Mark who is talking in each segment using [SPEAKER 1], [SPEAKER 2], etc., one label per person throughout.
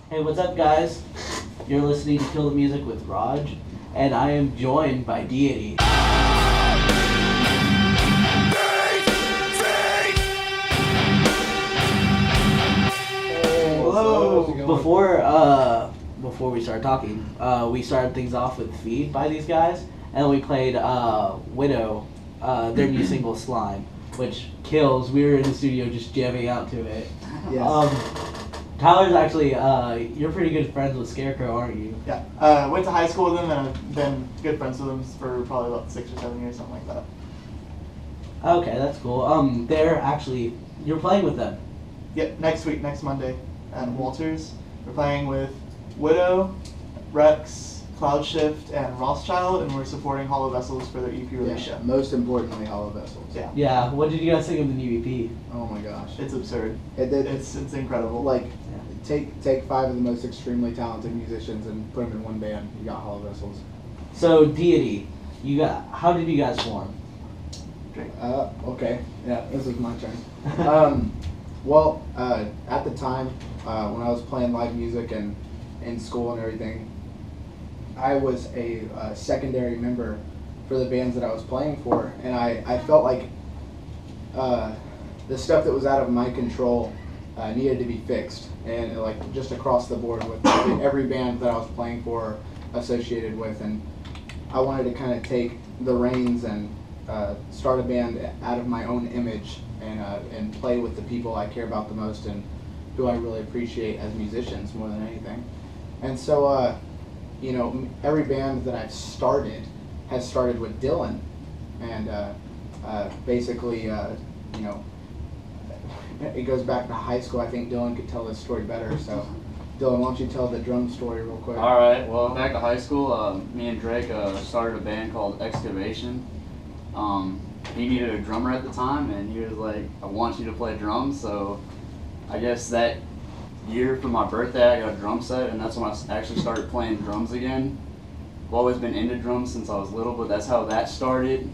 [SPEAKER 1] Hey, what's up, guys? You're listening to Kill the Music with Raj, and I am joined by Deity.
[SPEAKER 2] Hello.
[SPEAKER 1] Before we started talking, we started things off with Feed by these guys, and we played Widow, their new single Slime, which kills. We were in the studio just jamming out to it.
[SPEAKER 2] Yes.
[SPEAKER 1] Tyler's actually, you're pretty good friends with Scarecrow, aren't you?
[SPEAKER 2] Yeah. Went to high school with him, and I've been good friends with him for probably about 6 or 7 years, something like that.
[SPEAKER 1] Okay, that's cool. They're actually, you're playing with them.
[SPEAKER 2] Yep. Next Monday at Walters. We're playing with Widow, Rex, Cloud Shift, and Rothschild, and we're supporting Hollow Vessels for their EP release show.
[SPEAKER 3] Most importantly, Hollow Vessels.
[SPEAKER 2] Yeah.
[SPEAKER 1] Yeah, what did you guys think of the new EP?
[SPEAKER 3] Oh my gosh.
[SPEAKER 2] It's absurd.
[SPEAKER 3] It's
[SPEAKER 2] It's incredible.
[SPEAKER 3] like
[SPEAKER 1] Yeah.
[SPEAKER 3] take 5 of the most extremely talented musicians and put them in one band. You got Hollow Vessels.
[SPEAKER 1] So, Deity, how did you guys form?
[SPEAKER 2] Drake.
[SPEAKER 3] Okay. Yeah, this is my turn. Well, at the time when I was playing live music and in school and everything, I was a secondary member for the bands that I was playing for, and I felt like the stuff that was out of my control needed to be fixed, and like just across the board with every band that I was playing for, associated with, and I wanted to kind of take the reins and start a band out of my own image and play with the people I care about the most and who I really appreciate as musicians more than anything. And so, every band that I've started has started with Dylan, and basically, it goes back to high school. I think Dylan could tell this story better. So, Dylan, why don't you tell the drum story real quick?
[SPEAKER 4] All right. Well, back to high school, me and Drake started a band called Excavation. He needed a drummer at the time, and he was like, "I want you to play drums." So, I guess that year for my birthday, I got a drum set, and that's when I actually started playing drums again. I've always been into drums since I was little, but that's how that started.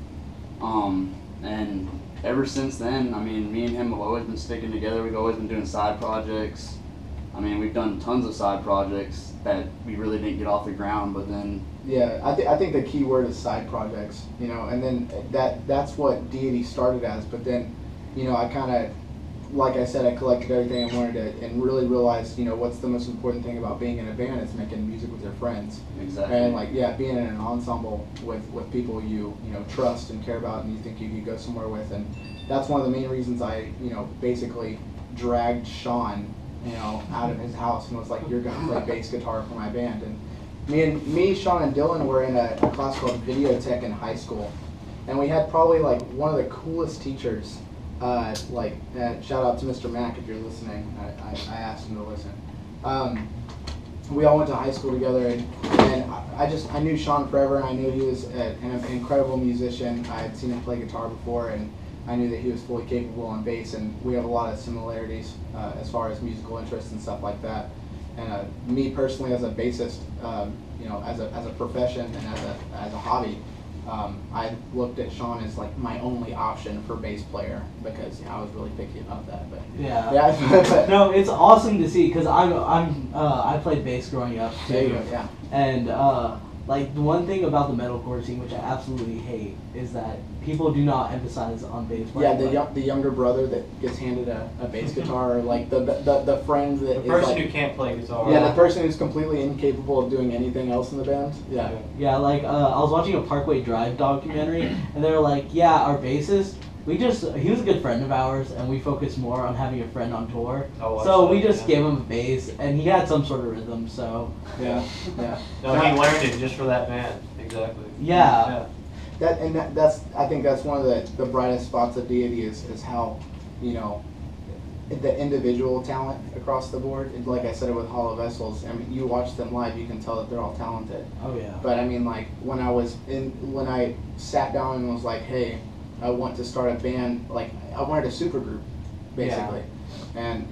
[SPEAKER 4] And ever since then, I mean, me and him have always been sticking together. We've always been doing side projects. I mean, we've done tons of side projects that we really didn't get off the ground, but then...
[SPEAKER 3] Yeah, I think the key word is side projects, and then that's what Deity started as, but then, I kind of, like I said, I collected everything I wanted to, and really realized, what's the most important thing about being in a band is making music with your friends.
[SPEAKER 4] Exactly.
[SPEAKER 3] And being in an ensemble with people you trust and care about and you think you could go somewhere with, and that's one of the main reasons I, basically dragged Sean, out of his house and was like, "You're gonna play bass guitar for my band." And me, Sean, and Dylan were in a class called Videotech in high school, and we had probably like one of the coolest teachers. Shout out to Mr. Mack if you're listening. I asked him to listen. We all went to high school together, and I knew Sean forever, and I knew he was an incredible musician. I had seen him play guitar before, and I knew that he was fully capable on bass, and we have a lot of similarities as far as musical interests and stuff like that. And me personally, as a bassist, as a profession and as a hobby, I looked at Sean as like my only option for bass player because I was really picky about that. But
[SPEAKER 1] yeah. No, it's awesome to see because I played bass growing up too.
[SPEAKER 3] Yeah.
[SPEAKER 1] And the one thing about the metalcore scene, which I absolutely hate, is that people do not emphasize on bass playing.
[SPEAKER 3] Yeah, the younger brother that gets handed a bass guitar, or like the friend that
[SPEAKER 5] the person who can't play guitar.
[SPEAKER 3] Yeah, the person who's completely incapable of doing anything else in the band. Yeah.
[SPEAKER 1] Yeah, I was watching a Parkway Drive documentary, and they were like, yeah, our bassist, he was a good friend of ours, and we focused more on having a friend on tour. So we just gave him a bass, and he had some sort of rhythm, so.
[SPEAKER 3] Yeah.
[SPEAKER 5] No, he learned it just for that band. Exactly.
[SPEAKER 1] Yeah.
[SPEAKER 3] I think that's one of the brightest spots of Deity is how, the individual talent across the board. And like I said it with Hollow Vessels, I mean, you watch them live, you can tell that they're all talented.
[SPEAKER 1] Oh yeah.
[SPEAKER 3] But I mean, like when I sat down and was like, hey, I want to start a band, like I wanted a super group, basically. Yeah. And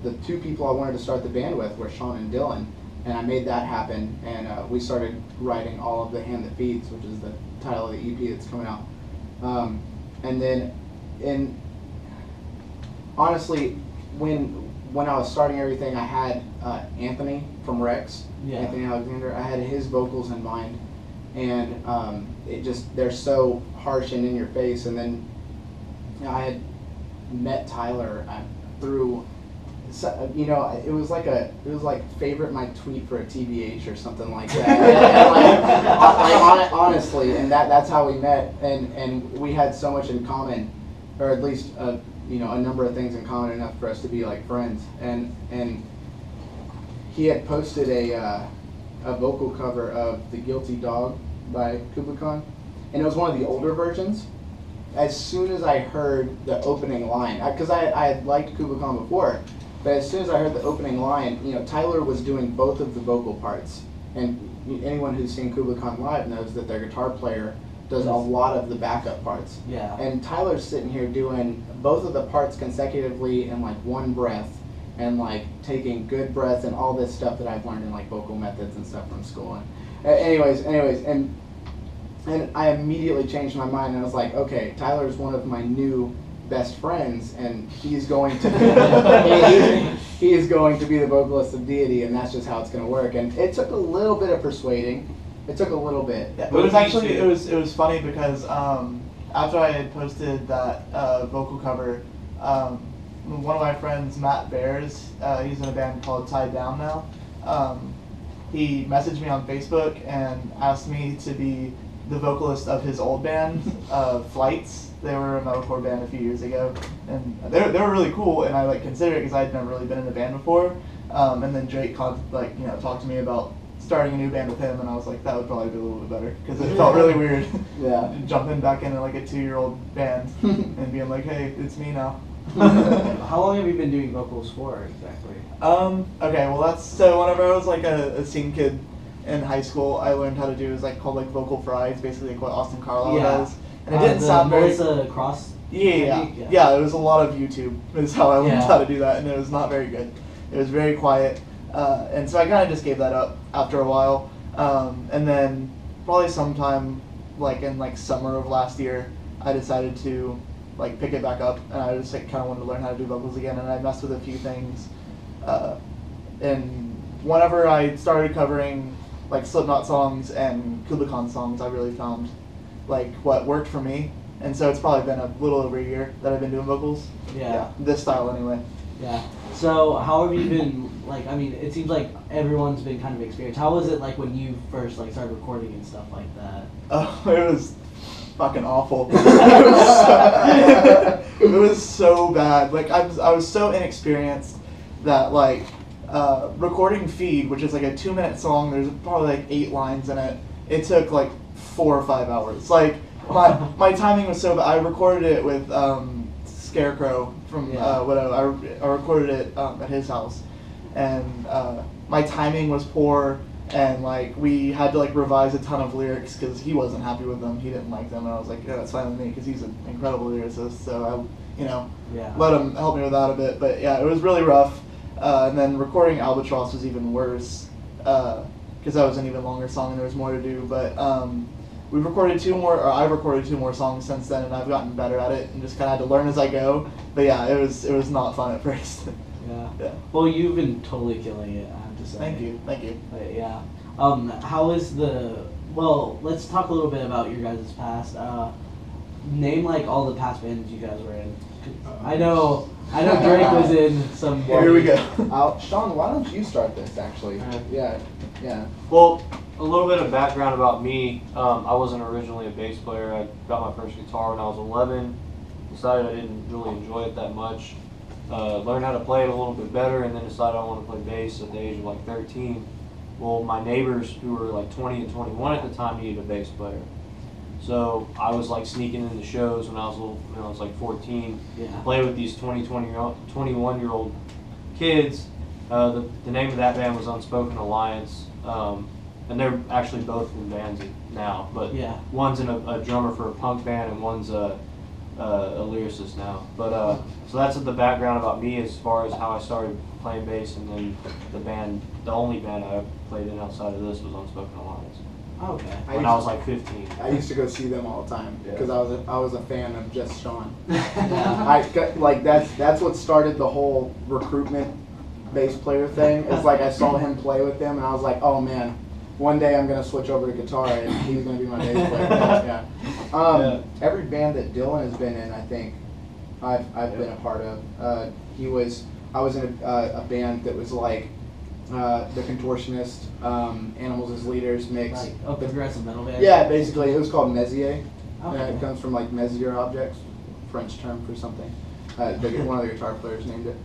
[SPEAKER 3] the two people I wanted to start the band with were Sean and Dylan, and I made that happen. And we started writing all of The Hand That Feeds, which is the title of the EP that's coming out. And then honestly, when when I was starting everything, I had Anthony from Rex,
[SPEAKER 1] Yeah.
[SPEAKER 3] Anthony Alexander. I had his vocals in mind, and they're so harsh and in your face. And then I had met Tyler through. It was like favorite my tweet for a TBH or something like that. Honestly, and that's how we met, and we had so much in common, or at least a number of things in common enough for us to be like friends. And he had posted a vocal cover of "The Guilty Dog" by Kubla Khan, and it was one of the older versions. As soon as I heard the opening line, because I had liked Kubla Khan before. But as soon as I heard the opening line, Tyler was doing both of the vocal parts. And anyone who's seen Kubla Khan live knows that their guitar player does a lot of the backup parts.
[SPEAKER 1] Yeah.
[SPEAKER 3] And Tyler's sitting here doing both of the parts consecutively in like one breath, and like taking good breath and all this stuff that I've learned in like vocal methods and stuff from school. And anyways, and I immediately changed my mind, and I was like, okay, Tyler's one of my new best friends, and he's going to he is going to be the vocalist of Deity, and that's just how it's going to work. And it took a little bit of persuading. It took a little bit.
[SPEAKER 2] Yeah, it was actually it was funny because after I had posted that vocal cover, one of my friends, Matt Bears, he's in a band called Tied Down now. He messaged me on Facebook and asked me to be the vocalist of his old band, Flights. They were a metalcore band a few years ago, and they were really cool. And I like considered it because I'd never really been in a band before. And then Drake talked to me about starting a new band with him, and I was like, that would probably be a little bit better because it felt really weird.
[SPEAKER 3] Yeah.
[SPEAKER 2] Jumping back into like a 2-year-old band and being like, hey, it's me now.
[SPEAKER 1] How long have you been doing vocals for exactly?
[SPEAKER 2] Okay, well so whenever I was like a scene kid in high school, I learned how to do called like vocal fry. It's basically like what Austin Carlisle does. And it didn't sound very...
[SPEAKER 1] Cross
[SPEAKER 2] Yeah, it was a lot of YouTube is how I learned how to do that, and it was not very good. It was very quiet, and so I kind of just gave that up after a while. And then probably sometime like in like summer of last year, I decided to like pick it back up, and I just like kind of wanted to learn how to do vocals again, and I messed with a few things. And whenever I started covering like Slipknot songs and Kubla Khan songs, I really found like what worked for me, and so it's probably been a little over a year that I've been doing vocals.
[SPEAKER 1] Yeah.
[SPEAKER 2] This style anyway.
[SPEAKER 1] Yeah. So how have you been, like, I mean, it seems like everyone's been kind of experienced. How was it like when you first like started recording and stuff like that?
[SPEAKER 2] Oh, it was fucking awful. It was so bad. Like I was so inexperienced that like recording Feed, which is like a 2-minute song, there's probably like 8 lines in it. It took like 4 or 5 hours. Like my timing was so bad. I recorded it with Scarecrow from whatever. I recorded it at his house, and my timing was poor, and like we had to like revise a ton of lyrics because he wasn't happy with them. He didn't like them, and I was like, yeah, that's fine with me because he's an incredible lyricist. So I, let him help me with that a bit. But yeah, it was really rough. And then recording Albatross was even worse because that was an even longer song and there was more to do. But I've recorded 2 more songs since then, and I've gotten better at it and just kind of had to learn as I go. But yeah, it was not fun at first.
[SPEAKER 1] Yeah. Well, you've been totally killing it, I have to say.
[SPEAKER 2] Thank you.
[SPEAKER 1] But yeah. How is well, let's talk a little bit about your guys' past. Name like all the past bands you guys were in. I know Drake was in some.
[SPEAKER 2] Here we go.
[SPEAKER 3] Sean, why don't you start this actually? Yeah.
[SPEAKER 5] Well, a little bit of background about me. I wasn't originally a bass player. I got my first guitar when I was 11. Decided I didn't really enjoy it that much. Learned how to play it a little bit better, and then decided I wanted to play bass at the age of like 13. Well, my neighbors who were like 20 and 21 at the time needed a bass player. So I was like sneaking into shows when I was like 14. Play with these 21-year-old kids. The name of that band was Unspoken Alliance, and they're actually both in bands now. But one's a drummer for a punk band, and one's a lyricist now. But so that's the background about me as far as how I started playing bass, and then the only band I played in outside of this was Unspoken Alliance.
[SPEAKER 1] Okay.
[SPEAKER 5] When I was like 15.
[SPEAKER 3] I used to go see them all the time because I was a fan of just Sean. That's what started the whole recruitment bass player thing. It's like I saw him play with them, and I was like, oh man, one day I'm gonna switch over to guitar, and he's gonna be my bass player. Yeah. Every band that Dylan has been in, I think, I've been a part of. I was in a band that was like the Contortionist, Animals as Leaders mix.
[SPEAKER 1] Like a progressive metal band.
[SPEAKER 3] Yeah, basically, it was called Messier.
[SPEAKER 1] Okay.
[SPEAKER 3] It comes from like Messier objects, French term for something. One of the guitar players named it.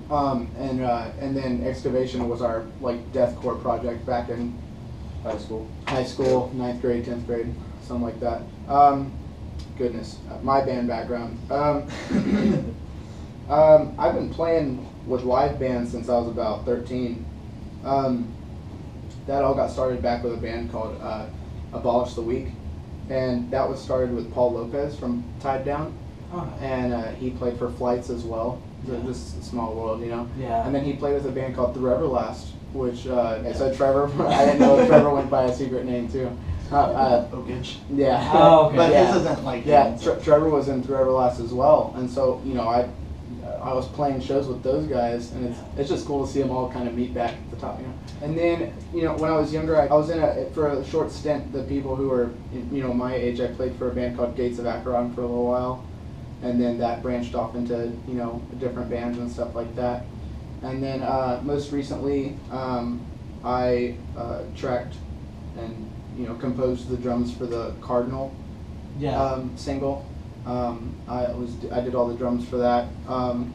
[SPEAKER 3] And then Excavation was our like deathcore project back in
[SPEAKER 5] High school.
[SPEAKER 3] high school, 9th grade, 10th grade, something like that. Goodness, my band background. I've been playing with live bands since I was about 13. That all got started back with a band called Abolish the Weak, and that was started with Paul Lopez from Tied Down, and he played for Flights as well. This small world, you know.
[SPEAKER 1] Yeah.
[SPEAKER 3] And then he played with a band called The Everlast, which so Trevor. I didn't know Trevor went by a secret name too.
[SPEAKER 2] Oakage.
[SPEAKER 3] Yeah.
[SPEAKER 1] Oh, okay.
[SPEAKER 2] But
[SPEAKER 3] yeah.
[SPEAKER 2] his isn't like
[SPEAKER 3] Yeah,
[SPEAKER 2] him.
[SPEAKER 3] Trevor was in Through Everlast as well, and so you know I was playing shows with those guys, and it's just cool to see them all kind of meet back at the top, you know. And then you know when I was younger, I was for a short stint. The people who were you know my age, I played for a band called Gates of Acheron for a little while, and then that branched off into you know different bands and stuff like that. And then most recently, I tracked and you know composed the drums for the Cardinal single. I did all the drums for that.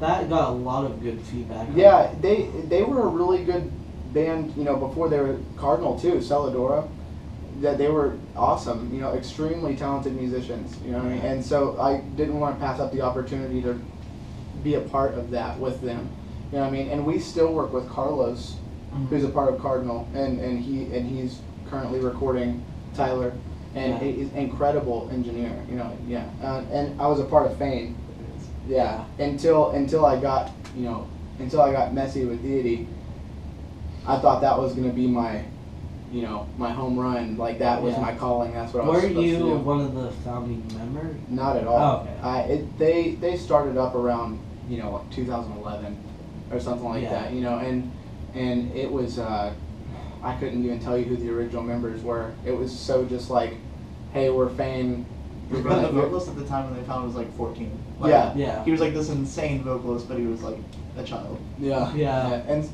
[SPEAKER 1] That got a lot of good feedback.
[SPEAKER 3] Yeah, they were a really good band, you know, before they were Cardinal too, Celadora. That they were awesome, you know, extremely talented musicians, you know what I mean? And so I didn't want to pass up the opportunity to be a part of that with them. You know what I mean? And we still work with Carlos, who's a part of Cardinal, and he's currently recording Tyler. And he's an incredible engineer, you know, and I was a part of Fane, until I got, you know, until I got messy with Deity. I thought that was going to be my, you know, my home run, like that was my calling, that's what I was supposed to do.
[SPEAKER 1] Were you one of the founding members?
[SPEAKER 3] Not at all.
[SPEAKER 1] Oh, okay.
[SPEAKER 3] They started up around, you know, like 2011 or something like that, you know, and it was, I couldn't even tell you who the original members were. It was so just like, hey, we're Fane.
[SPEAKER 2] The vocalist at the time when they found was like 14. Like,
[SPEAKER 3] Yeah.
[SPEAKER 2] He was like this insane vocalist, but he was like a child.
[SPEAKER 3] Yeah. And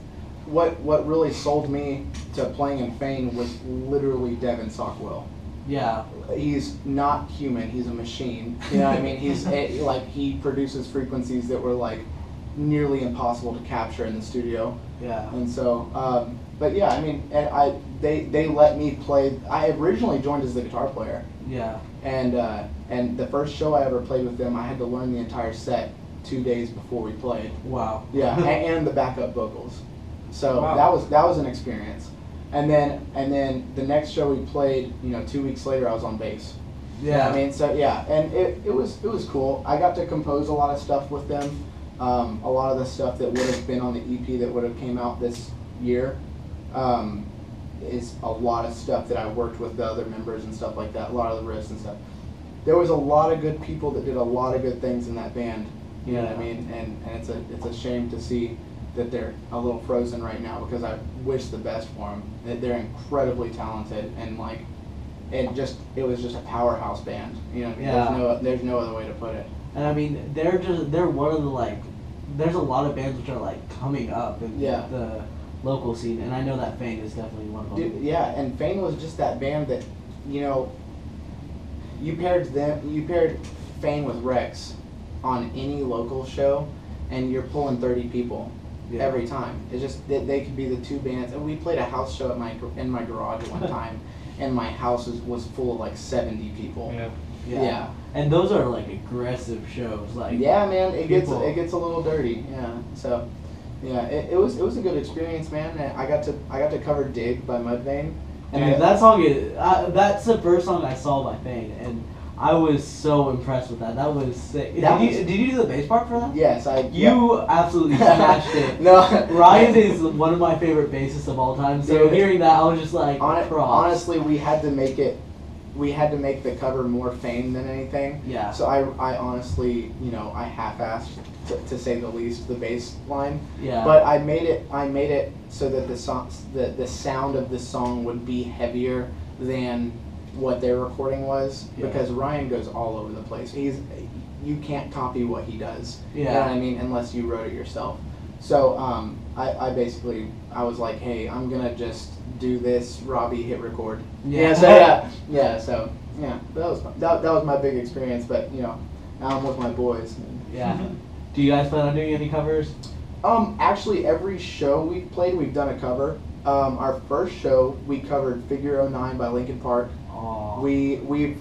[SPEAKER 3] what really sold me to playing in Fane was literally Devin Sockwell.
[SPEAKER 1] Yeah.
[SPEAKER 3] He's not human. He's a machine. You know what I mean? He's like he produces frequencies that were like nearly impossible to capture in the studio.
[SPEAKER 1] Yeah.
[SPEAKER 3] And so, but yeah, I mean, and they let me play. I originally joined as the guitar player.
[SPEAKER 1] Yeah.
[SPEAKER 3] And the first show I ever played with them, I had to learn the entire set 2 days before we played.
[SPEAKER 1] Wow.
[SPEAKER 3] Yeah, and the backup vocals. So
[SPEAKER 1] wow.
[SPEAKER 3] that was an experience. And then the next show we played, you know, 2 weeks later I was on bass.
[SPEAKER 1] Yeah.
[SPEAKER 3] I mean, so yeah, and it was cool. I got to compose a lot of stuff with them. A lot of the stuff that would have been on the EP that would have came out this year is a lot of stuff that I worked with the other members and stuff like that. A lot of the riffs and stuff. There was a lot of good people that did a lot of good things in that band. You know what I mean? And it's a shame to see that they're a little frozen right now because I wish the best for them. They're incredibly talented and like it was just a powerhouse band. You know what I mean?
[SPEAKER 1] Yeah.
[SPEAKER 3] There's no other way to put it.
[SPEAKER 1] And I mean, they're one of the like. There's a lot of bands which are like coming up in the local scene, and I know that Fane is definitely one of them.
[SPEAKER 3] Dude, yeah, and Fane was just that band that, you know, you paired Fane with Rex on any local show, and you're pulling 30 people every time. It's just they could be the two bands. And we played a house show in my garage one time, and my house was full of like 70 people. Yeah.
[SPEAKER 1] And those are like aggressive shows, like
[SPEAKER 3] man, it gets a little dirty. Yeah, so yeah, it was a good experience, man. And I got to cover "Dig" by Mudvayne.
[SPEAKER 1] Dude, that song is that's the first song I saw by Fane, and I was so impressed with that. That was sick. Did you do the bass part for that?
[SPEAKER 3] Yes,
[SPEAKER 1] You absolutely smashed it.
[SPEAKER 3] No,
[SPEAKER 1] Ryan is one of my favorite bassists of all time. So hearing that, I was just like, props.
[SPEAKER 3] Honestly, we had to make the cover more Fane than anything.
[SPEAKER 1] Yeah.
[SPEAKER 3] So I honestly, you know, I half-assed to say the least, the bass line.
[SPEAKER 1] Yeah.
[SPEAKER 3] But I made it so that the sound of the song would be heavier than what their recording was,
[SPEAKER 1] Yeah.
[SPEAKER 3] because Ryan goes all over the place. You can't copy what he does.
[SPEAKER 1] Yeah.
[SPEAKER 3] You know what I mean? Unless you wrote it yourself. So I basically was like, hey, I'm gonna just do this. Robbie, hit record.
[SPEAKER 1] Yeah.
[SPEAKER 3] So that was my big experience. But now I'm with my boys.
[SPEAKER 1] Yeah. Do you guys plan on doing any covers?
[SPEAKER 3] Actually, every show we've played, we've done a cover. Our first show, we covered Figure 09 by Linkin Park.
[SPEAKER 1] Oh.
[SPEAKER 3] We've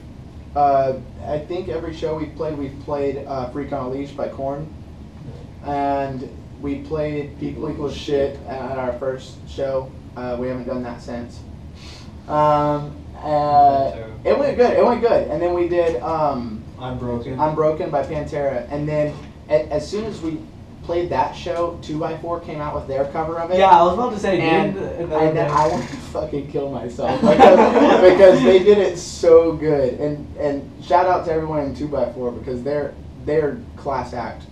[SPEAKER 3] I think every show we've played Freak on a Leash by Korn. And we played People Equals Shit at our first show. We haven't done that since. It went good. And then we did
[SPEAKER 5] I'm Broken.
[SPEAKER 3] I'm Broken by Pantera. And then as soon as we played that show, 2x4 came out with their cover of it.
[SPEAKER 1] Yeah, I was about to say,
[SPEAKER 3] And
[SPEAKER 1] dude.
[SPEAKER 3] then I wanted to fucking kill myself because they did it so good. And shout out to everyone in 2x4 because they're class act.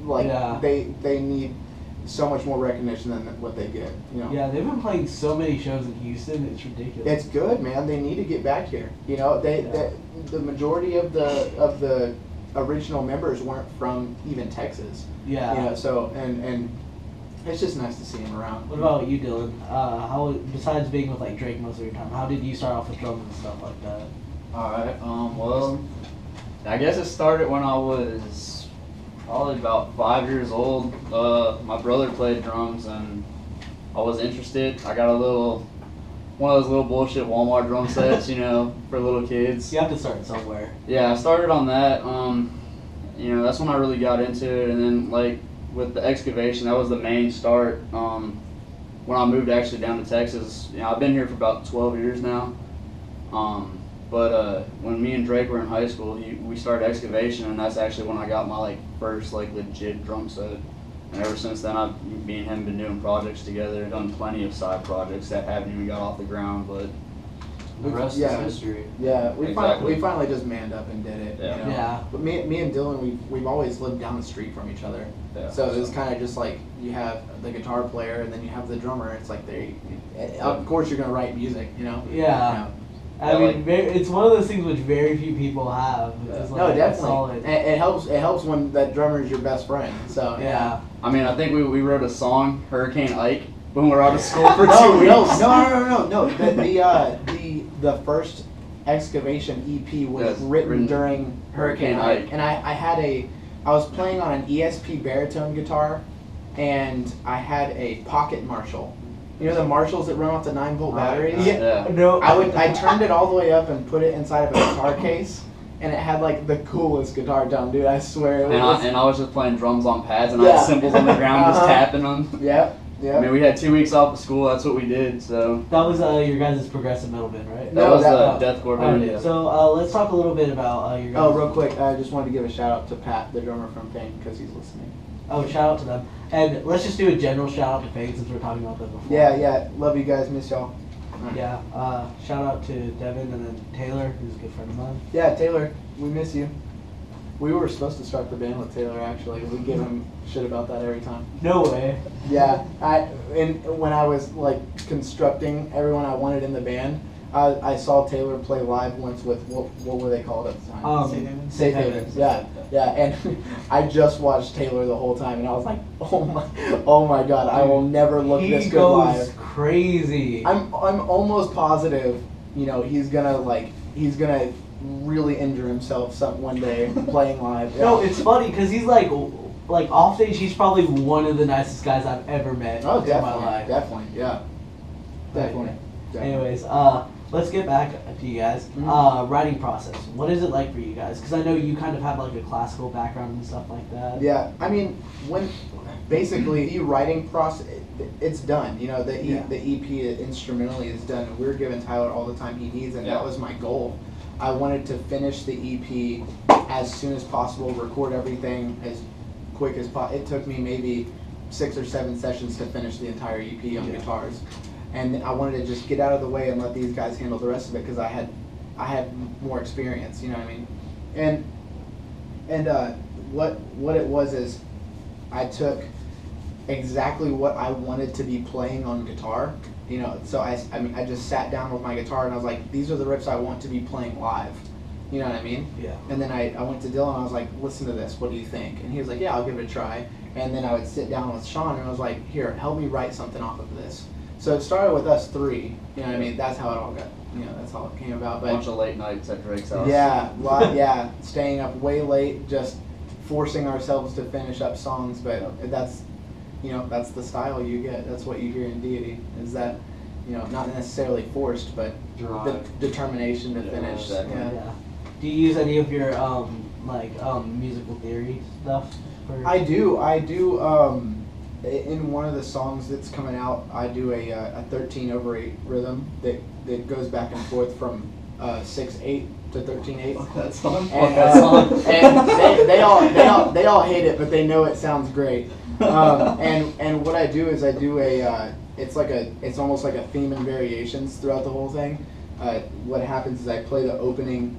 [SPEAKER 3] Like
[SPEAKER 1] Yeah.
[SPEAKER 3] they need so much more recognition than what they get.
[SPEAKER 1] Yeah, they've been playing so many shows in Houston. It's ridiculous.
[SPEAKER 3] It's good, man. They need to get back here. The majority of the original members weren't from even Texas.
[SPEAKER 1] Yeah.
[SPEAKER 3] So and it's just nice to see them around.
[SPEAKER 1] What about you, Dylan? How, besides being with like Drake most of your time, how did you start off with drums and stuff like that?
[SPEAKER 4] Alright, well, I guess it started when I was probably about 5 years old. My brother played drums and I was interested. I got one of those little bullshit Walmart drum sets, for little kids.
[SPEAKER 1] You have to start somewhere.
[SPEAKER 4] Yeah, I started on that. That's when I really got into it, and then like with the excavation, that was the main start. When I moved actually down to Texas, I've been here for about 12 years now. But when me and Drake were in high school, we started excavation, and that's actually when I got my first legit drum set. And ever since then, me and him have been doing projects together, done plenty of side projects that haven't even got off the ground, but
[SPEAKER 5] The rest
[SPEAKER 3] Yeah.
[SPEAKER 5] is history.
[SPEAKER 3] Yeah, we
[SPEAKER 4] Exactly.
[SPEAKER 3] finally just manned up and did it.
[SPEAKER 4] Yeah.
[SPEAKER 1] Yeah.
[SPEAKER 3] But me and Dylan, we've always lived down the street from each other.
[SPEAKER 4] Yeah.
[SPEAKER 3] So it was kind of just like you have the guitar player and then you have the drummer. It's like of course you're gonna write music,
[SPEAKER 1] Yeah. I
[SPEAKER 4] Yeah,
[SPEAKER 1] mean, it's one of those things which very few people have. It's
[SPEAKER 3] No,
[SPEAKER 1] like
[SPEAKER 3] definitely.
[SPEAKER 1] solid.
[SPEAKER 3] It helps. It helps when that drummer is your best friend. So
[SPEAKER 1] Yeah.
[SPEAKER 4] I mean, I think we wrote a song, Hurricane Ike, when we were out of school for 2
[SPEAKER 3] No,
[SPEAKER 4] weeks.
[SPEAKER 3] no. The first excavation EP was
[SPEAKER 4] Yes,
[SPEAKER 3] written
[SPEAKER 4] written
[SPEAKER 3] during Hurricane Ike, and I was playing on an ESP baritone guitar, and I had a pocket Marshall. You know the Marshalls that run off the 9-volt batteries?
[SPEAKER 4] Yeah.
[SPEAKER 1] No.
[SPEAKER 3] I turned it all the way up and put it inside of a guitar case, and it had the coolest guitar tone, dude. I swear. It was
[SPEAKER 4] And I was just playing drums on pads, and I
[SPEAKER 3] Yeah.
[SPEAKER 4] had cymbals on the ground, just
[SPEAKER 3] Uh-huh.
[SPEAKER 4] tapping them.
[SPEAKER 3] Yep.
[SPEAKER 4] I mean, we had 2 weeks off of school. That's what we did. So
[SPEAKER 1] That was your guys' progressive metal band, right?
[SPEAKER 4] that
[SPEAKER 3] No,
[SPEAKER 4] was
[SPEAKER 3] that-
[SPEAKER 4] deathcore band.
[SPEAKER 1] Okay,
[SPEAKER 4] Yeah.
[SPEAKER 1] so let's talk a little bit about your guys'.
[SPEAKER 3] Oh, real quick, I just wanted to give a shout out to Pat, the drummer from Fame, because he's listening.
[SPEAKER 1] Oh, shout out to them. And let's just do a general shout out to Fade since we're talking about them before.
[SPEAKER 3] Yeah. Love you guys. Miss y'all.
[SPEAKER 1] Yeah. Shout out to Devin and then Taylor, who's a good friend of mine.
[SPEAKER 3] Yeah, Taylor, we miss you. We were supposed to start the band with Taylor, actually. We give him shit about that every time.
[SPEAKER 1] No way.
[SPEAKER 3] Yeah, when I was constructing everyone I wanted in the band, I saw Taylor play live once with what were they called at the time?
[SPEAKER 1] Safe
[SPEAKER 3] Havens.
[SPEAKER 1] Havens.
[SPEAKER 3] Yeah, and I just watched Taylor the whole time, and I was like, oh my god, I will never look this
[SPEAKER 1] He
[SPEAKER 3] good
[SPEAKER 1] goes
[SPEAKER 3] live.
[SPEAKER 1] crazy.
[SPEAKER 3] I'm almost positive, he's gonna really injure himself one day playing live.
[SPEAKER 1] No, it's funny because he's like off stage. He's probably one of the nicest guys I've ever met
[SPEAKER 3] Oh,
[SPEAKER 1] in my life.
[SPEAKER 3] definitely, yeah. Definitely.
[SPEAKER 1] Anyways, let's get back to you guys.
[SPEAKER 3] Mhm.
[SPEAKER 1] Writing process. What is it like for you guys? Because I know you kind of have a classical background and stuff like that.
[SPEAKER 3] Yeah, I mean, when basically the writing process, it's done. The EP instrumentally is done. We're giving Tyler all the time he needs, and
[SPEAKER 4] Yeah.
[SPEAKER 3] that was my goal. I wanted to finish the EP as soon as possible, record everything as quick as possible. It took me maybe 6 or 7 sessions to finish the entire EP on guitars, and I wanted to just get out of the way and let these guys handle the rest of it because I had more experience. You know what I mean? And what it was is I took exactly what I wanted to be playing on guitar. So I just sat down with my guitar and I was like, these are the riffs I want to be playing live. You know what I mean?
[SPEAKER 1] Yeah.
[SPEAKER 3] And then I went to Dylan and I was like, listen to this, what do you think? And he was like, yeah, I'll give it a try. And then I would sit down with Sean and I was like, here, help me write something off of this. So it started with us three. You know what I mean? That's how it all got, that's how it came about.
[SPEAKER 4] A bunch of late nights at Drake's house.
[SPEAKER 3] Yeah, staying up way late, just forcing ourselves to finish up songs. But that's the style you get. That's what you hear in Deity, is that, not necessarily forced, but the determination to finish.
[SPEAKER 4] Exactly.
[SPEAKER 3] Yeah.
[SPEAKER 1] Do you use any of your musical theory stuff?
[SPEAKER 3] I do. In one of the songs that's coming out, I do a 13/8 rhythm that goes back and forth from 6/8 to 13/8.
[SPEAKER 2] Fuck that song.
[SPEAKER 3] And they all hate it, but they know it sounds great. And what I do is I do it's almost like a theme and variations throughout the whole thing. What happens is I play the opening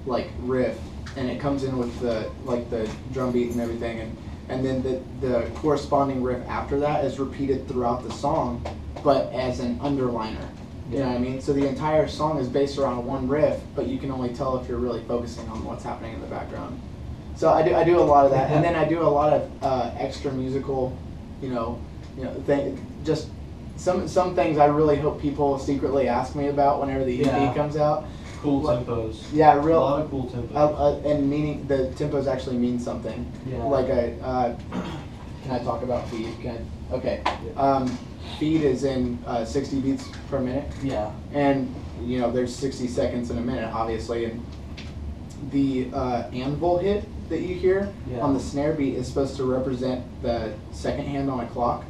[SPEAKER 3] riff, and it comes in with the drum beat and everything, and then the corresponding riff after that is repeated throughout the song, but as an underliner. You know what I mean? So the entire song is based around one riff, but you can only tell if you're really focusing on what's happening in the background. So I do a lot of that, and then I do a lot of extra musical, just some things I really hope people secretly ask me about whenever the EP comes out.
[SPEAKER 5] Cool tempos.
[SPEAKER 3] Yeah,
[SPEAKER 5] A lot of cool tempos.
[SPEAKER 3] And meaning the tempos actually mean something.
[SPEAKER 1] Yeah.
[SPEAKER 3] Can I talk about feed? Okay. Yeah. Feed is in 60 beats per minute.
[SPEAKER 1] Yeah.
[SPEAKER 3] And there's 60 seconds in a minute, obviously, and the anvil hit that you hear on the snare beat is supposed to represent the second hand on a clock,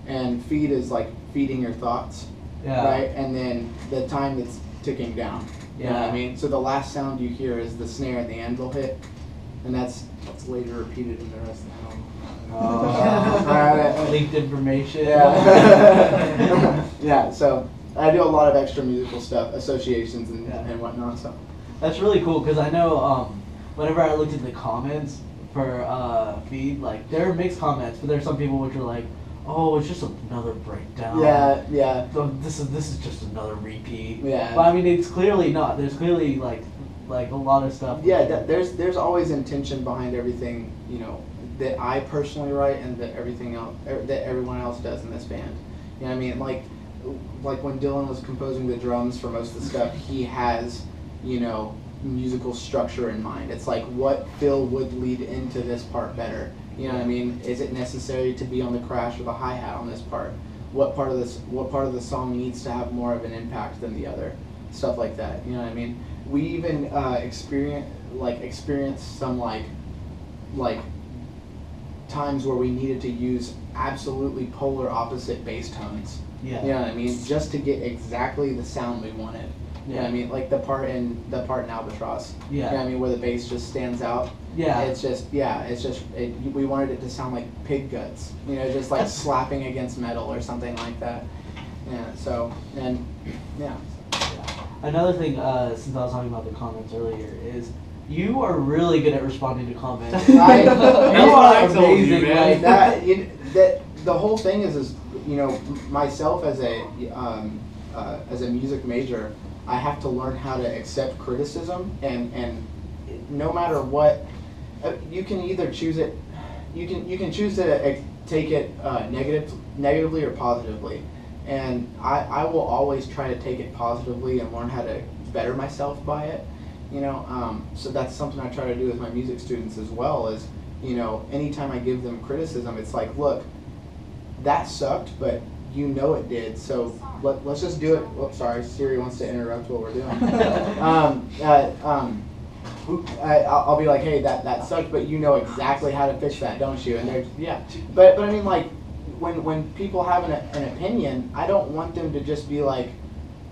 [SPEAKER 3] and feed is like feeding your thoughts, right? And then the time that's ticking down. You know what I mean? So the last sound you hear is the snare and the anvil hit, and that's later repeated in the rest of the album.
[SPEAKER 1] Leaked information.
[SPEAKER 3] Yeah. Yeah. So I do a lot of extra musical stuff, associations and whatnot. So
[SPEAKER 1] that's really cool, because I know whenever I looked at the comments for feed, there are mixed comments, but there's some people which are like, oh, it's just another breakdown.
[SPEAKER 3] Yeah.
[SPEAKER 1] So this is just another repeat.
[SPEAKER 3] Yeah.
[SPEAKER 1] But I mean, it's clearly not. There's clearly like a lot of stuff.
[SPEAKER 3] Yeah, there's always intention behind everything, that I personally write and that everyone else does in this band. You know what I mean? Like when Dylan was composing the drums for most of the stuff, he has, musical structure in mind. It's like, what fill would lead into this part better? You know what I mean? Is it necessary to be on the crash or the hi-hat on this part? What part of the song needs to have more of an impact than the other? Stuff like that. You know what I mean? We even experienced some times where we needed to use absolutely polar opposite bass tones.
[SPEAKER 1] Yeah.
[SPEAKER 3] You know what I mean? Just to get exactly the sound we wanted. You know what I mean? Like the part in Albatross.
[SPEAKER 1] Yeah.
[SPEAKER 3] You know what I mean? Where the bass just stands out.
[SPEAKER 1] Yeah.
[SPEAKER 3] We wanted it to sound like pig guts. Just like slapping against metal or something like that. Yeah. So, and yeah.
[SPEAKER 1] Another thing, since I was talking about the comments earlier, is you are really good at responding to comments. You are amazing.
[SPEAKER 4] Man.
[SPEAKER 3] That the whole thing is myself as a music major, I have to learn how to accept criticism, and no matter what, you can either choose it, you can choose to take it negatively or positively, and I will always try to take it positively and learn how to better myself by it. So that's something I try to do with my music students as well. Is anytime I give them criticism, it's like, look, that sucked, but it did. So let's just do it. Oops, sorry, Siri wants to interrupt what we're doing. I'll be like, hey, that sucked, but you know exactly how to fix that, don't you? And but I mean, when people have an opinion, I don't want them to just be like,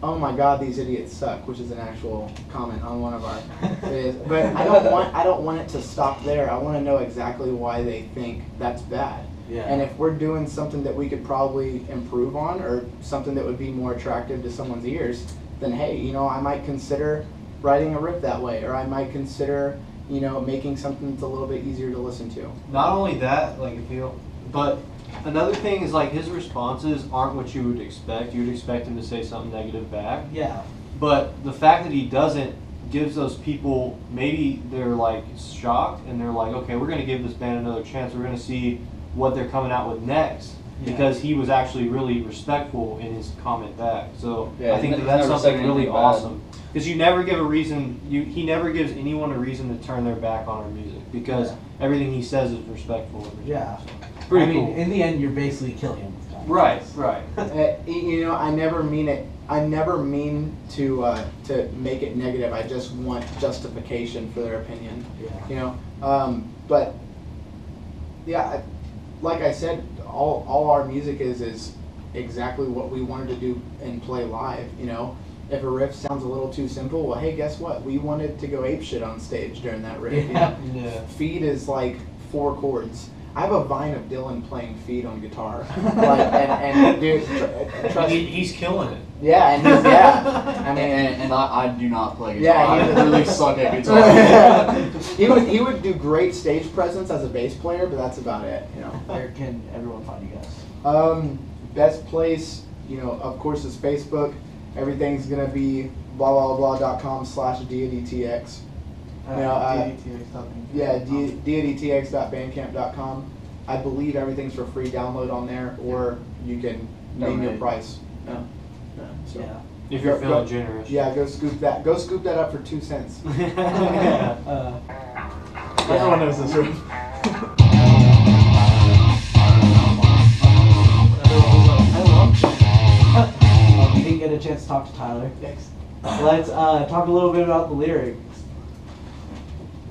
[SPEAKER 3] oh my God, these idiots suck, which is an actual comment on one of our videos. But I don't want it to stop there. I want to know exactly why they think that's bad.
[SPEAKER 1] Yeah.
[SPEAKER 3] And if we're doing something that we could probably improve on, or something that would be more attractive to someone's ears, then hey, I might consider writing a riff that way, or I might consider, making something that's a little bit easier to listen to.
[SPEAKER 5] Not only that, like but another thing is like his responses aren't what you would expect. You would expect him to say something negative back.
[SPEAKER 1] Yeah.
[SPEAKER 5] But the fact that he doesn't gives those people, maybe they're like shocked and they're like, okay, we're gonna give this band another chance. We're gonna see what they're coming out with next. Because he was actually really respectful in his comment back. So
[SPEAKER 4] Yeah,
[SPEAKER 5] I think
[SPEAKER 4] he's
[SPEAKER 5] that's
[SPEAKER 4] never
[SPEAKER 5] something
[SPEAKER 4] said
[SPEAKER 5] really
[SPEAKER 4] anything bad.
[SPEAKER 5] awesome. Because you never give a reason, he never gives anyone a reason to turn their back on our music. Because everything he says is respectful.
[SPEAKER 1] Yeah.
[SPEAKER 5] Pretty
[SPEAKER 1] I mean,
[SPEAKER 5] cool.
[SPEAKER 1] in the end, you're basically killing him.
[SPEAKER 5] Right, right.
[SPEAKER 3] I never mean it. I never mean to make it negative. I just want justification for their opinion.
[SPEAKER 1] Yeah.
[SPEAKER 3] But yeah, like I said, all our music is exactly what we wanted to do and play live. If a riff sounds a little too simple, well, hey, guess what? We wanted to go apeshit on stage during that riff.
[SPEAKER 1] Yeah.
[SPEAKER 3] Feed is like 4 chords. I have a vine of Dylan playing Feed on guitar. and dude, trust me.
[SPEAKER 5] He's killing it.
[SPEAKER 3] Yeah, and he's, yeah. I mean,
[SPEAKER 4] And I do not play guitar.
[SPEAKER 3] Yeah, he
[SPEAKER 4] I really suck at guitar.
[SPEAKER 3] he would do great stage presence as a bass player, but that's about it.
[SPEAKER 1] Where can everyone find you guys?
[SPEAKER 3] Best place, of course, is Facebook. Everything's gonna be blah/deitytx. Yeah, deitytx.bandcamp.com. I believe everything's for free download on there, or you can name your price. So,
[SPEAKER 1] Yeah.
[SPEAKER 5] If you're feeling generous.
[SPEAKER 3] yeah, go scoop that up for 2 cents.
[SPEAKER 2] Everyone knows this riff.
[SPEAKER 1] We didn't get a chance to talk to Tyler.
[SPEAKER 2] Next.
[SPEAKER 1] Let's talk a little bit about the lyrics.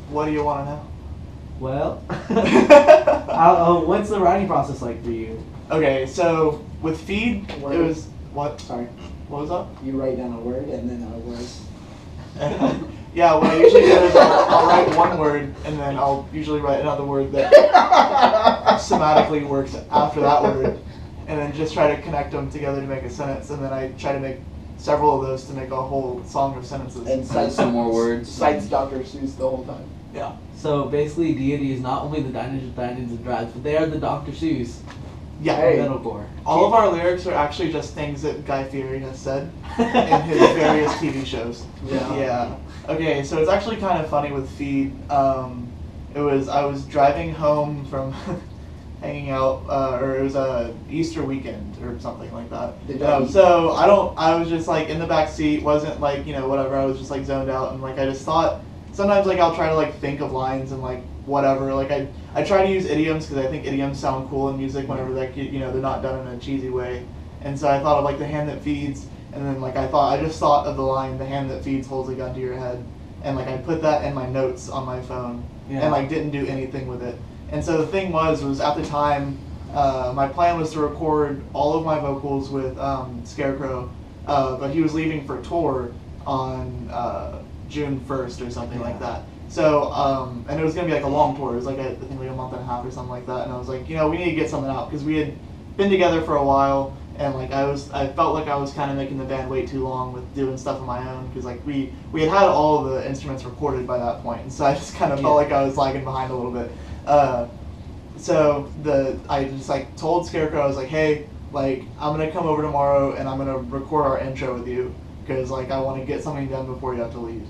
[SPEAKER 2] What do you want to know?
[SPEAKER 1] Well, what's the writing process like for you?
[SPEAKER 2] Okay, so with Feed, it
[SPEAKER 3] Word.
[SPEAKER 2] was what?
[SPEAKER 3] Sorry,
[SPEAKER 2] What was that?
[SPEAKER 3] you write down a word and then a word.
[SPEAKER 2] Yeah, what I usually do is I'll write one word and then I'll usually write another word that somatically works after that word, and then just try to connect them together to make a sentence, and then I try to make several of those to make a whole song of sentences.
[SPEAKER 3] And
[SPEAKER 4] Cite some more words.
[SPEAKER 3] Cites Dr. Seuss the whole time.
[SPEAKER 2] Yeah.
[SPEAKER 1] So basically, Deity is not only the Diners and Drives, but they are the Dr. Seuss
[SPEAKER 2] Yeah.
[SPEAKER 3] Hey.
[SPEAKER 1] metalcore.
[SPEAKER 2] All of our lyrics are actually just things that Guy Fieri has said in his various TV shows. Yeah. Okay, so it's actually kind of funny with Feed. I was driving home from hanging out, or it was a Easter weekend or something like that. So I was just like in the back seat, wasn't like whatever. I was just like zoned out, and like I just thought sometimes like I'll try to like think of lines and like whatever. Like I try to use idioms because I think idioms sound cool in music whenever like they're not done in a cheesy way. And so I thought of like the hand that feeds, and then like I just thought of the line, the hand that feeds holds a gun to your head, and like I put that in my notes on my phone, and like didn't do anything with it. And so the thing was at the time, my plan was to record all of my vocals with Scarecrow, but he was leaving for tour on June 1st or something like that. So, and it was going to be like a long tour. It was like I think like a month and a half or something like that. And I was like, we need to get something out because we had been together for a while, and like I felt like I was kind of making the band wait too long with doing stuff on my own because like we had all of the instruments recorded by that point, and so I just kind of felt like I was lagging behind a little bit. So I just like told Scarecrow, I was like, hey, like I'm gonna come over tomorrow and I'm gonna record our intro with you because like I want to get something done before you have to leave.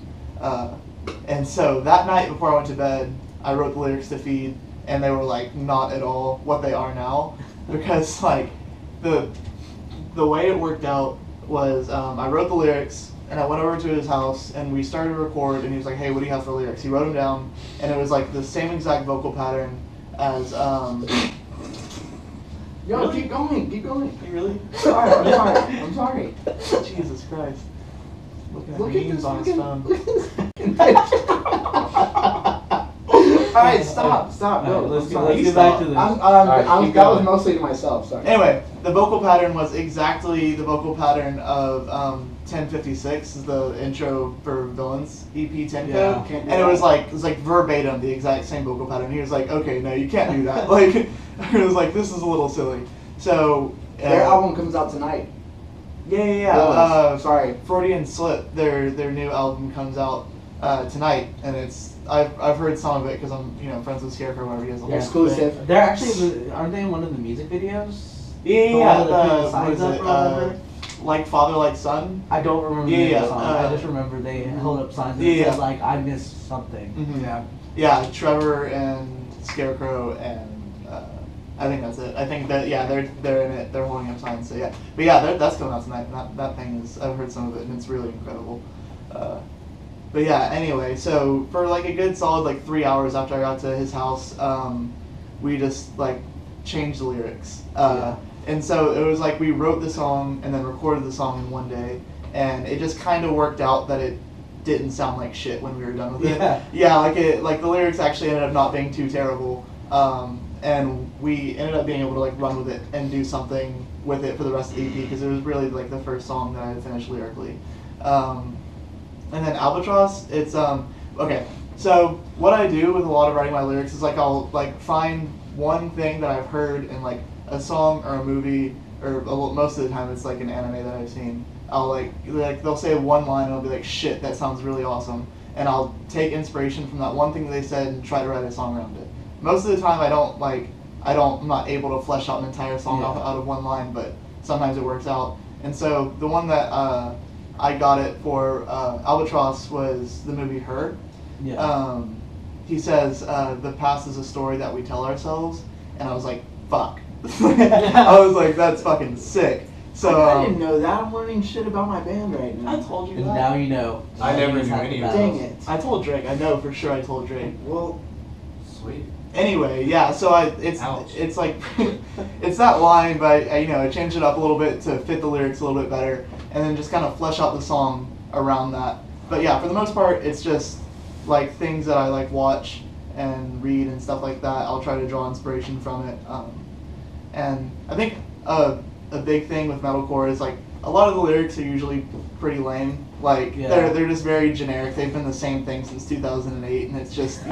[SPEAKER 2] And so that night before I went to bed, I wrote the lyrics to Feed, and they were like not at all what they are now, because like the way it worked out was I wrote the lyrics and I went over to his house and we started to record, and he was like, hey, what do you have for lyrics? He wrote them down, and it was like the same exact vocal pattern as
[SPEAKER 3] Yo, keep going.
[SPEAKER 2] You really?
[SPEAKER 3] I'm sorry.
[SPEAKER 2] Jesus Christ. Looking
[SPEAKER 3] Look
[SPEAKER 2] at
[SPEAKER 3] at
[SPEAKER 2] memes
[SPEAKER 3] this
[SPEAKER 2] on his
[SPEAKER 3] fucking-
[SPEAKER 2] phone.
[SPEAKER 3] Alright, stop.
[SPEAKER 1] Alright,
[SPEAKER 3] No,
[SPEAKER 1] let's
[SPEAKER 3] I'm
[SPEAKER 1] get
[SPEAKER 3] sorry.
[SPEAKER 1] back to this.
[SPEAKER 3] That was mostly to myself, sorry.
[SPEAKER 2] Anyway, the vocal pattern was exactly the vocal pattern of 1056, is the intro for Villains EP 10
[SPEAKER 1] Yeah.
[SPEAKER 2] code, and it was like verbatim the exact same vocal pattern. He was like, okay, no, you can't do that. Like, it was like, this is a little silly. So
[SPEAKER 3] Their album comes out tonight.
[SPEAKER 2] yeah.
[SPEAKER 3] Villains. Sorry.
[SPEAKER 2] Freudian Slip, their new album comes out tonight, and I've heard some of it because I'm friends with Scarecrow whenever he has a whole
[SPEAKER 3] Exclusive.
[SPEAKER 2] thing.
[SPEAKER 1] They're actually aren't they in one of the music videos?
[SPEAKER 2] Yeah.
[SPEAKER 1] The one that put the
[SPEAKER 2] What
[SPEAKER 1] signs
[SPEAKER 2] is
[SPEAKER 1] up
[SPEAKER 2] it?
[SPEAKER 1] or whatever?
[SPEAKER 2] Like Father, Like Son.
[SPEAKER 1] I don't remember the
[SPEAKER 2] Yeah,
[SPEAKER 1] name of the
[SPEAKER 2] yeah,
[SPEAKER 1] song. I just remember they held up signs that
[SPEAKER 2] yeah.
[SPEAKER 1] said like I missed something.
[SPEAKER 2] Mm-hmm.
[SPEAKER 3] Yeah.
[SPEAKER 2] Yeah, Trevor and Scarecrow and I think that's it. I think that they're in it. They're holding up signs. So yeah, but yeah, that's coming out tonight. And that thing is I've heard some of it and it's really incredible. But yeah, anyway, so for like a good solid like 3 hours after I got to his house, we just like changed the lyrics. And so it was like we wrote the song and then recorded the song in one day, and it just kind of worked out that it didn't sound like shit when we were done with it. Yeah, like the lyrics actually ended up not being too terrible, and we ended up being able to like run with it and do something with it for the rest of the EP because it was really like the first song that I had finished lyrically. And then Albatross, it's okay. So what I do with a lot of writing my lyrics is like I'll like find one thing that I've heard in like a song or a movie, or most of the time it's like an anime that I've seen. I'll like they'll say one line and I'll be like, shit, that sounds really awesome, and I'll take inspiration from that one thing that they said and try to write a song around it. Most of the time I'm not able to flesh out an entire song out of one line, but sometimes it works out. And so the one that I got it for Albatross was the movie Her.
[SPEAKER 1] Yeah.
[SPEAKER 2] He says the past is a story that we tell ourselves, and I was like, fuck. I was like, that's fucking sick. So
[SPEAKER 3] I didn't know that. I'm learning shit about my band right now.
[SPEAKER 2] I told you
[SPEAKER 1] And
[SPEAKER 2] that.
[SPEAKER 1] now you know.
[SPEAKER 5] I never
[SPEAKER 1] Just
[SPEAKER 5] knew
[SPEAKER 1] have
[SPEAKER 5] any
[SPEAKER 1] to
[SPEAKER 5] of
[SPEAKER 1] battle.
[SPEAKER 3] Dang it.
[SPEAKER 2] I told Drake. I know for sure I told Drake.
[SPEAKER 3] Well,
[SPEAKER 5] Sweet.
[SPEAKER 2] Anyway, yeah. So it's like it's that line, but I changed it up a little bit to fit the lyrics a little bit better, and then just kind of flesh out the song around that. But yeah, for the most part, it's just like things that I like watch and read and stuff like that. I'll try to draw inspiration from it. And I think a big thing with metalcore is like a lot of the lyrics are usually pretty lame. Like they're just very generic. They've been the same thing since 2008, and it's just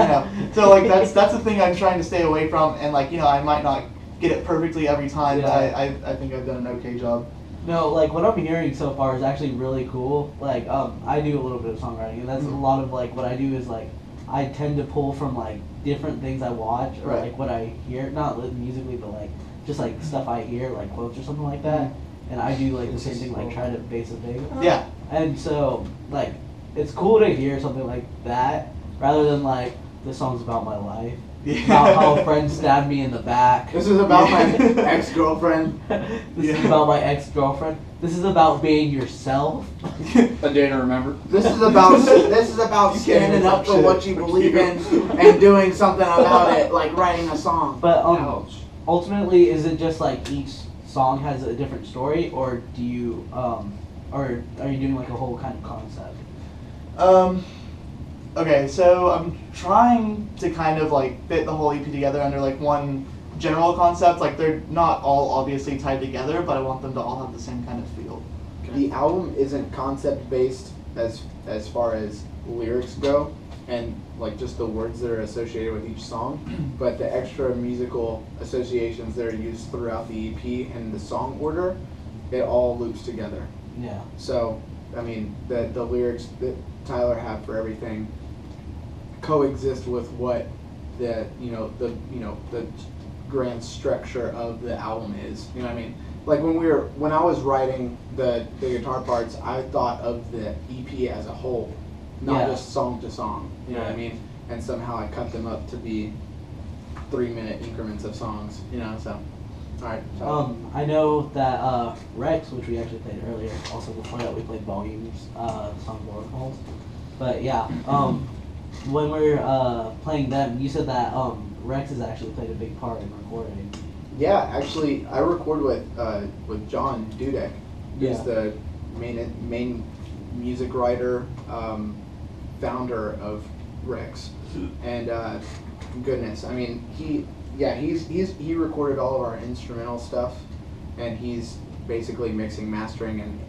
[SPEAKER 2] so like that's the thing I'm trying to stay away from. And like I might not get it perfectly every time, but I think I've done an okay job.
[SPEAKER 1] No, like what I'm hearing so far is actually really cool. Like I do a little bit of songwriting, and that's a lot of like what I do is like I tend to pull from like different things I watch or like what I hear, not musically, but like just like stuff I hear, like quotes or something like that. And I do like the same thing, like try to base a thing.
[SPEAKER 2] Yeah.
[SPEAKER 1] And so like it's cool to hear something like that rather than like the song's about my life. How a friend stabbed me in the back.
[SPEAKER 3] this is about my ex-girlfriend.
[SPEAKER 1] This is about my ex-girlfriend. This is about being yourself.
[SPEAKER 4] A day to remember.
[SPEAKER 3] This is about standing up for what you believe in and doing something about it, like writing a song.
[SPEAKER 1] But ultimately, is it just like each song has a different story, or do you or are you doing like a whole kind of concept?
[SPEAKER 2] Okay, so I'm trying to kind of like fit the whole EP together under like one general concept. Like they're not all obviously tied together, but I want them to all have the same kind of feel.
[SPEAKER 3] The album isn't concept based as far as lyrics go, and like just the words that are associated with each song, but the extra musical associations that are used throughout the EP and the song order, it all loops together.
[SPEAKER 1] Yeah.
[SPEAKER 3] So, I mean, the lyrics that Tyler had for everything coexist with what the grand structure of the album is. You know what I mean? Like when I was writing the guitar parts, I thought of the EP as a whole, not just song to song. You know what I mean? And somehow I cut them up to be 3-minute increments of songs. So. Alright. So.
[SPEAKER 1] I know that Rex, which we actually played earlier, also before that we played Volumes, the song Oracles. But yeah, when we're playing them, you said that Rex has actually played a big part in recording.
[SPEAKER 3] Yeah, actually, I record with John Dudek, who's the main music writer, founder of Rex, and goodness, I mean he recorded all of our instrumental stuff, and he's basically mixing, mastering, and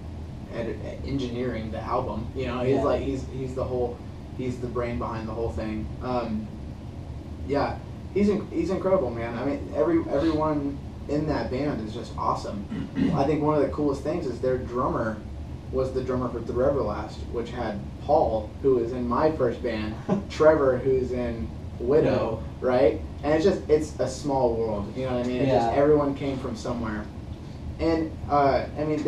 [SPEAKER 3] engineering the album. He's the brain behind the whole thing. He's incredible, man. I mean, everyone in that band is just awesome. I think one of the coolest things is their drummer was the drummer for The Everlast, which had Paul, who was in my first band, Trevor, who's in Widow, right? And it's a small world, you know what I mean? It's just everyone came from somewhere. And, I mean,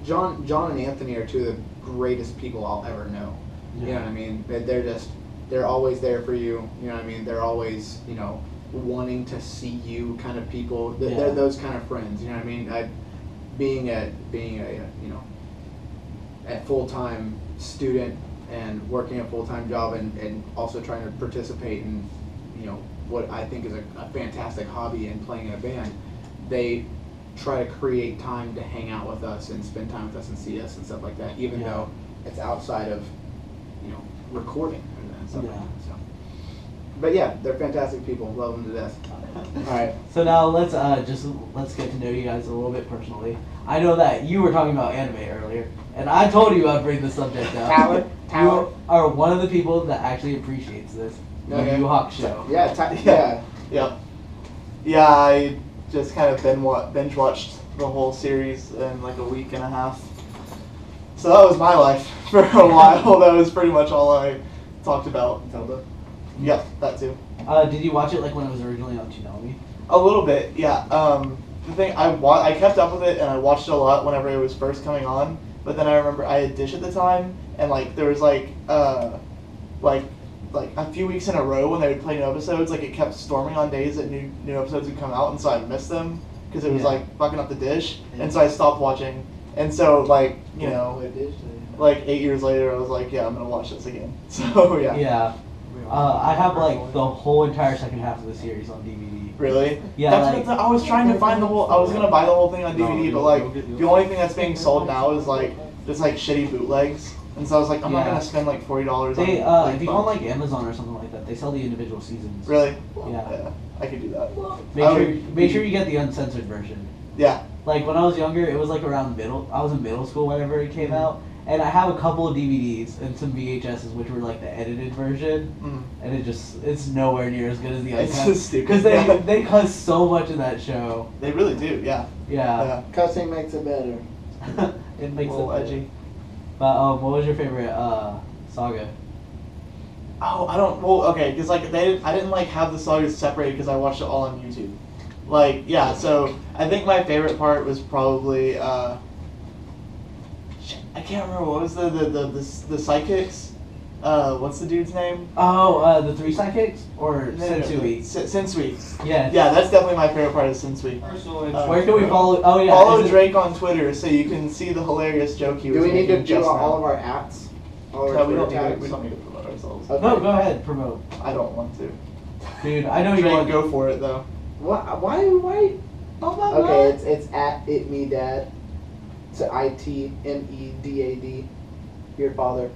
[SPEAKER 3] John and Anthony are two of the greatest people I'll ever know. You know what I mean? They're always there for you, you know what I mean? They're always, you know, wanting to see you kind of people. They're those kind of friends, you know what I mean? Being a you know, a full-time student and working a full-time job and also trying to participate in, you know, what I think is a fantastic hobby in playing in a band, they try to create time to hang out with us and spend time with us and see us and stuff like that, even though it's outside of, you know, recording and stuff like that. So. But yeah, they're fantastic people. Love them to death. All right.
[SPEAKER 1] So now let's get to know you guys a little bit personally. I know that you were talking about anime earlier, and I told you I'd bring the subject up.
[SPEAKER 3] Tyler.
[SPEAKER 1] You are one of the people that actually appreciates this. The Yu Hawk show.
[SPEAKER 3] Yeah.
[SPEAKER 2] Yeah, I just kind of binge watched the whole series in like a week and a half. So that was my life for a while. That was pretty much all I talked about.
[SPEAKER 3] Zelda.
[SPEAKER 2] Yep, that too.
[SPEAKER 1] Did you watch it like when it was originally on Toonami?
[SPEAKER 2] A little bit, yeah. The thing I kept up with it and I watched it a lot whenever it was first coming on. But then I remember I had Dish at the time, and like there was like a few weeks in a row when they would play new episodes, like it kept storming on days that new episodes would come out, and so I missed them because it was like fucking up the dish, and so I stopped watching. And so like you know, like 8 years later, I was like, yeah, I'm gonna watch this again. So yeah.
[SPEAKER 1] Yeah. I have like the whole entire second half of the series on DVD.
[SPEAKER 2] Really?
[SPEAKER 1] Yeah.
[SPEAKER 2] That's what I was trying to find the whole. I was gonna buy the whole thing on DVD, but like the only thing that's being sold now is like just like shitty bootlegs. And so I was like, I'm not gonna spend like $40
[SPEAKER 1] They,
[SPEAKER 2] on.
[SPEAKER 1] if you go on like Amazon or something like that, they sell the individual seasons.
[SPEAKER 2] Really?
[SPEAKER 1] Yeah.
[SPEAKER 2] I could do that.
[SPEAKER 1] Make sure you get the uncensored version.
[SPEAKER 2] Yeah.
[SPEAKER 1] Like when I was younger, it was like around I was in middle school whenever it came out, and I have a couple of DVDs and some VHSs which were like the edited version, and it's nowhere near as good as the uncut.
[SPEAKER 2] It's just stupid.
[SPEAKER 1] Because they cuss so much in that show.
[SPEAKER 2] They really do. Yeah.
[SPEAKER 1] Yeah.
[SPEAKER 3] Cussing makes it better.
[SPEAKER 1] It makes
[SPEAKER 2] a little
[SPEAKER 1] it
[SPEAKER 2] edgy.
[SPEAKER 1] But what was your favorite saga?
[SPEAKER 2] Oh, I don't. Well, okay, because like I didn't like have the sagas separated because I watched it all on YouTube. Like yeah, so I think my favorite part was probably I can't remember what was the psychics. What's the dude's name?
[SPEAKER 1] Oh, the three psychics or Sensui?
[SPEAKER 2] Sensui.
[SPEAKER 1] Yeah.
[SPEAKER 2] Yeah, that's definitely my favorite part of Sensui.
[SPEAKER 1] Where can we follow? Oh yeah.
[SPEAKER 2] Follow Drake on Twitter so you can see the hilarious joke he was making.
[SPEAKER 3] Do we need to do
[SPEAKER 2] just
[SPEAKER 3] all
[SPEAKER 2] now.
[SPEAKER 3] of our apps?
[SPEAKER 2] No, we don't need to promote ourselves.
[SPEAKER 3] Okay.
[SPEAKER 1] No, go ahead, promote.
[SPEAKER 2] I don't want to.
[SPEAKER 1] Dude, I know you
[SPEAKER 2] Drake,
[SPEAKER 1] want to
[SPEAKER 2] go for it though.
[SPEAKER 3] What? Why? Okay, it's at itmedad. It's ITMEDAD. Your father.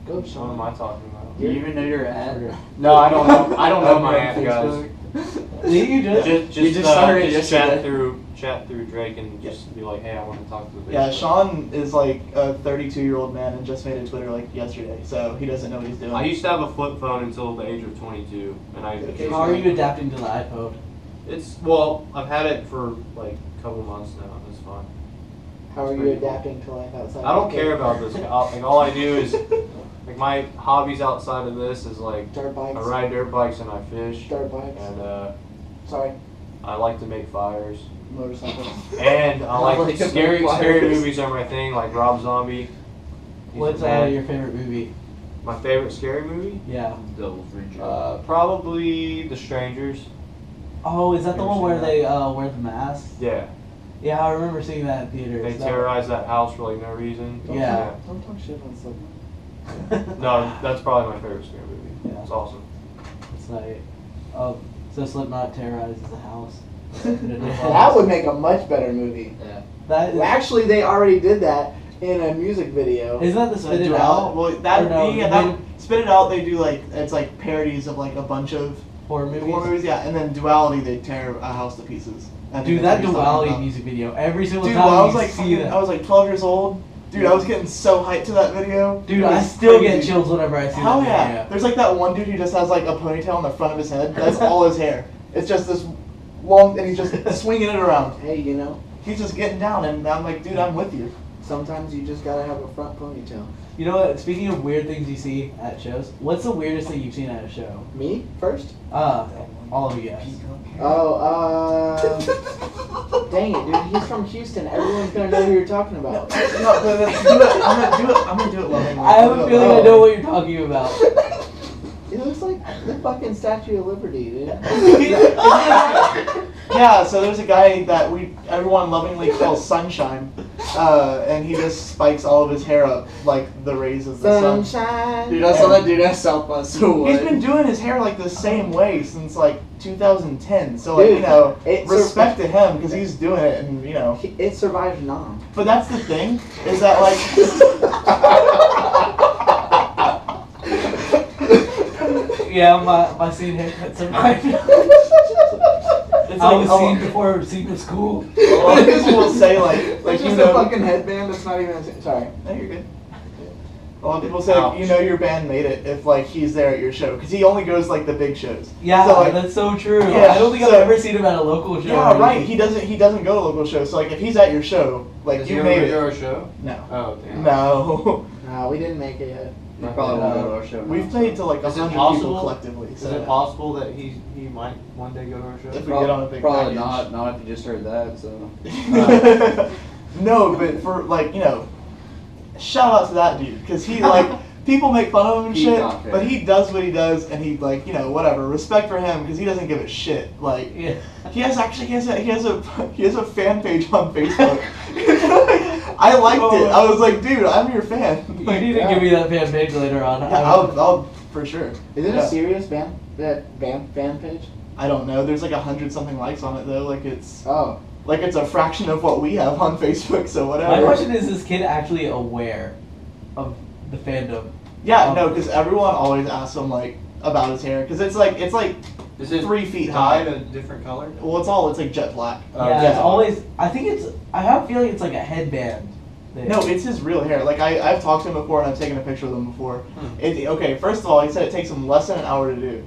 [SPEAKER 3] Go,
[SPEAKER 5] What
[SPEAKER 3] Sean.
[SPEAKER 5] am I talking about?
[SPEAKER 4] Do you even know your ad?
[SPEAKER 5] No, I don't know. I don't know my ad, guys.
[SPEAKER 1] You
[SPEAKER 5] Just
[SPEAKER 4] started
[SPEAKER 5] chat through Drake and just be like, hey, I want to talk to the bass
[SPEAKER 2] Yeah,
[SPEAKER 5] player.
[SPEAKER 2] Sean is like a 32-year-old man and just made a Twitter like yesterday, so he doesn't know what he's doing.
[SPEAKER 5] I used to have a flip phone until the age of 22, and
[SPEAKER 1] How are you adapting to the iPhone?
[SPEAKER 5] I've had it for like a couple months now. It's fine.
[SPEAKER 3] How are you adapting to life outside?
[SPEAKER 5] I don't care about this. Like all I do is like my hobbies outside of this is like
[SPEAKER 3] Dirt bikes.
[SPEAKER 5] I ride dirt bikes and I fish.
[SPEAKER 3] Dirt bikes.
[SPEAKER 5] And
[SPEAKER 3] Sorry.
[SPEAKER 5] I like to make fires.
[SPEAKER 3] Motorcycles.
[SPEAKER 5] And I like
[SPEAKER 3] like to
[SPEAKER 5] scary
[SPEAKER 3] make fires.
[SPEAKER 5] movies are my thing, like Rob Zombie. He's
[SPEAKER 1] What's
[SPEAKER 5] the man.
[SPEAKER 1] your favorite movie?
[SPEAKER 5] My favorite scary movie?
[SPEAKER 1] Yeah.
[SPEAKER 4] Double free job.
[SPEAKER 5] Probably The Strangers.
[SPEAKER 1] Oh, is that the
[SPEAKER 5] Ever
[SPEAKER 1] one
[SPEAKER 5] seen
[SPEAKER 1] where
[SPEAKER 5] that?
[SPEAKER 1] they wear the mask?
[SPEAKER 5] Yeah.
[SPEAKER 1] Yeah, I remember seeing that in theaters.
[SPEAKER 5] They terrorize that house for like no reason.
[SPEAKER 1] Yeah.
[SPEAKER 3] Don't talk shit on something.
[SPEAKER 5] No, that's probably my favorite scary movie.
[SPEAKER 1] Yeah.
[SPEAKER 5] It's awesome.
[SPEAKER 1] It's like, so Slipknot terrorizes the house.
[SPEAKER 3] That would make a much better movie.
[SPEAKER 4] Yeah.
[SPEAKER 1] That is,
[SPEAKER 3] Actually, they already did that in a music video.
[SPEAKER 1] isn't that the Spit It
[SPEAKER 2] Duality?
[SPEAKER 1] Out?
[SPEAKER 2] Well, that
[SPEAKER 1] Or no,
[SPEAKER 2] yeah, that Spit It Out. They do like it's like parodies of like a bunch of
[SPEAKER 1] horror movies?
[SPEAKER 2] horror movies. Yeah, and then Duality, they tear a house to pieces. I think
[SPEAKER 1] Dude,
[SPEAKER 2] that's
[SPEAKER 1] that
[SPEAKER 2] what you're talking
[SPEAKER 1] Duality
[SPEAKER 2] about.
[SPEAKER 1] music video, every single
[SPEAKER 2] Dude,
[SPEAKER 1] time
[SPEAKER 2] when I was
[SPEAKER 1] you
[SPEAKER 2] like
[SPEAKER 1] see that.
[SPEAKER 2] I was like 12 years old. Dude, I was getting so hyped to that video.
[SPEAKER 1] Dude,
[SPEAKER 2] It
[SPEAKER 1] I
[SPEAKER 2] was
[SPEAKER 1] still
[SPEAKER 2] crazy.
[SPEAKER 1] get chills whenever I see
[SPEAKER 2] Hell
[SPEAKER 1] that
[SPEAKER 2] yeah!
[SPEAKER 1] video.
[SPEAKER 2] There's like that one dude who just has like a ponytail on the front of his head. That's all his hair. It's just this long, and he's just swinging it around.
[SPEAKER 3] Hey, you know,
[SPEAKER 2] he's just getting down, and I'm like, dude, I'm with you.
[SPEAKER 3] Sometimes you just gotta have a front ponytail.
[SPEAKER 1] You know what? Speaking of weird things you see at shows, what's the weirdest thing you've seen at a show?
[SPEAKER 3] Me first?
[SPEAKER 1] All of you guys.
[SPEAKER 3] Oh, dang it, dude. He's from Houston. Everyone's gonna know who you're talking about.
[SPEAKER 2] No, but I'm gonna do it lovingly.
[SPEAKER 1] I have a feeling I know what you're talking about.
[SPEAKER 3] He looks like the fucking Statue of Liberty, dude.
[SPEAKER 2] Yeah, so there's a guy that everyone lovingly calls Sunshine, and he just spikes all of his hair up like the rays of the sun.
[SPEAKER 3] Sunshine.
[SPEAKER 4] Dude, I saw that dude at South by so
[SPEAKER 2] He's been doing his hair like the same way since like 2010. So like,
[SPEAKER 3] Dude,
[SPEAKER 2] you know,
[SPEAKER 3] it's
[SPEAKER 2] respect to him because he's doing it, and you know.
[SPEAKER 3] It survived Nam.
[SPEAKER 2] But that's the thing is that like.
[SPEAKER 1] Yeah, my scene haircut survived. It's like a scene before scene was cool.
[SPEAKER 2] A lot of people will say like
[SPEAKER 3] It's
[SPEAKER 2] you
[SPEAKER 3] just
[SPEAKER 2] know.
[SPEAKER 3] a fucking headband that's not even. Sorry.
[SPEAKER 2] No, you're good. A lot of people say like, you know your band made it if like he's there at your show because he only goes like the big shows.
[SPEAKER 1] Yeah,
[SPEAKER 2] so, like,
[SPEAKER 1] that's so true.
[SPEAKER 2] Yeah,
[SPEAKER 1] I don't think I've ever seen him at a local show.
[SPEAKER 2] Yeah, right. He doesn't go to local shows. So like if he's at your show, like
[SPEAKER 5] Does
[SPEAKER 2] you
[SPEAKER 5] he
[SPEAKER 2] made
[SPEAKER 5] ever
[SPEAKER 2] it.
[SPEAKER 5] go to our show?
[SPEAKER 2] No.
[SPEAKER 5] Oh, damn.
[SPEAKER 2] No.
[SPEAKER 3] No, we didn't make it yet.
[SPEAKER 4] You probably won't go to our show.
[SPEAKER 2] We've played to like
[SPEAKER 5] Is it
[SPEAKER 2] 100
[SPEAKER 5] possible?
[SPEAKER 2] people collectively.
[SPEAKER 5] Is
[SPEAKER 2] So
[SPEAKER 5] it possible that he might one day go to our show?
[SPEAKER 2] If we get on a big
[SPEAKER 4] Probably
[SPEAKER 2] package.
[SPEAKER 4] not if you just heard that, so.
[SPEAKER 2] No, but for like, you know, shout out to that dude because he like people make fun of him and
[SPEAKER 4] He's
[SPEAKER 2] shit,
[SPEAKER 4] not fair.
[SPEAKER 2] but he does what he does and he like, you know, whatever. Respect for him because he doesn't give a shit. Like
[SPEAKER 1] Yeah.
[SPEAKER 2] he has a fan page on Facebook. I liked it. I was like, dude, I'm your fan.
[SPEAKER 1] You
[SPEAKER 2] Like,
[SPEAKER 1] need to give me that fan page later on.
[SPEAKER 2] yeah, I'll for sure.
[SPEAKER 3] Is it
[SPEAKER 2] Yeah.
[SPEAKER 3] a serious fan page?
[SPEAKER 2] I don't know. There's like 100 something likes on it though. Like it's
[SPEAKER 3] Oh.
[SPEAKER 2] a fraction of what we have on Facebook. So whatever.
[SPEAKER 1] My question is this kid actually aware of the fandom?
[SPEAKER 2] Yeah, no, because everyone always asks him like about his hair because it's like
[SPEAKER 5] Is it
[SPEAKER 2] 3 feet high.
[SPEAKER 5] dyed a different color?
[SPEAKER 2] Well, it's like jet black.
[SPEAKER 1] Yeah,
[SPEAKER 2] Jet
[SPEAKER 1] it's always. I have a feeling it's like a headband. Thing.
[SPEAKER 2] No, it's his real hair. Like I've talked to him before and I've taken a picture of him before. Okay, first of all, he said it takes him less than an hour to do,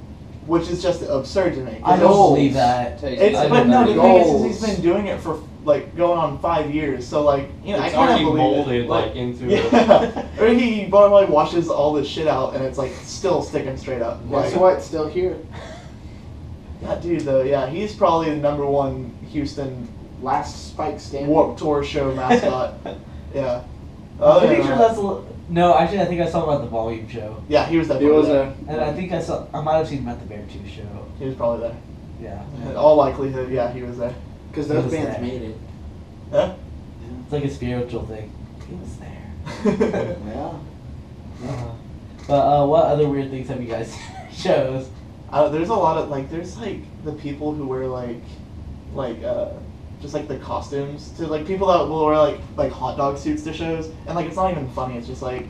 [SPEAKER 2] which is just absurd to me.
[SPEAKER 1] I don't believe that.
[SPEAKER 2] But no, the thing is he's been doing it for like going on 5 years. So like, you know,
[SPEAKER 5] It's
[SPEAKER 2] I kind of
[SPEAKER 5] already
[SPEAKER 2] believe
[SPEAKER 5] molded
[SPEAKER 2] it.
[SPEAKER 5] like into
[SPEAKER 2] Yeah. Or he probably washes all this shit out and it's like still sticking straight up.
[SPEAKER 3] Guess
[SPEAKER 2] Like,
[SPEAKER 3] what? It's still here.
[SPEAKER 2] that dude though, yeah, he's probably the #1 Houston
[SPEAKER 3] Last Spike standing.
[SPEAKER 2] Warped Tour show mascot. Yeah.
[SPEAKER 1] I'm pretty sure that's. No, actually, I think I saw him at the Volume show,
[SPEAKER 2] Yeah, he was
[SPEAKER 4] He
[SPEAKER 2] definitely
[SPEAKER 4] was
[SPEAKER 2] there.
[SPEAKER 1] and I think I might have seen him at the Bear 2 show.
[SPEAKER 2] He was probably there.
[SPEAKER 1] Yeah,
[SPEAKER 2] In all likelihood, yeah, he was there.
[SPEAKER 3] Because
[SPEAKER 1] He
[SPEAKER 3] those
[SPEAKER 1] was
[SPEAKER 3] bands
[SPEAKER 1] there.
[SPEAKER 3] made it.
[SPEAKER 2] Huh?
[SPEAKER 1] it's like a spiritual thing. He was there.
[SPEAKER 3] Yeah.
[SPEAKER 1] But what other weird things have you guys seen at shows?
[SPEAKER 2] There's a lot of like, there's like the people who wear like just like the costumes to like people that will wear like hot dog suits to shows, and like it's not even funny. It's just like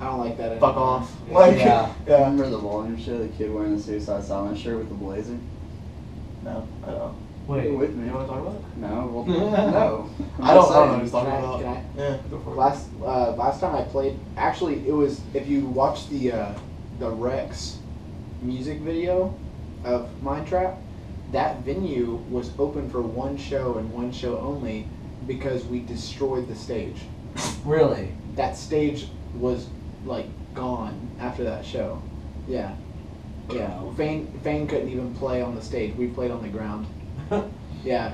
[SPEAKER 3] I don't like that
[SPEAKER 2] fuck
[SPEAKER 3] anymore.
[SPEAKER 2] off. Like
[SPEAKER 1] Yeah.
[SPEAKER 2] yeah.
[SPEAKER 4] Remember the Volume show, the kid wearing the Suicide Silence shirt with the blazer?
[SPEAKER 2] No, I don't.
[SPEAKER 1] Wait,
[SPEAKER 4] You with me?
[SPEAKER 2] You want to talk about it?
[SPEAKER 4] No, well, no.
[SPEAKER 2] I don't know what he's
[SPEAKER 3] Can
[SPEAKER 2] talking
[SPEAKER 3] I-
[SPEAKER 2] about.
[SPEAKER 3] can I?
[SPEAKER 2] Yeah, go for it.
[SPEAKER 3] Last time I played, actually it was, if you watch the Rex music video of Mind Trap, that venue was open for one show and one show only because we destroyed the stage.
[SPEAKER 1] really?
[SPEAKER 3] That stage was like gone after that show. Yeah. Yeah. Fane couldn't even play on the stage. We played on the ground. Yeah.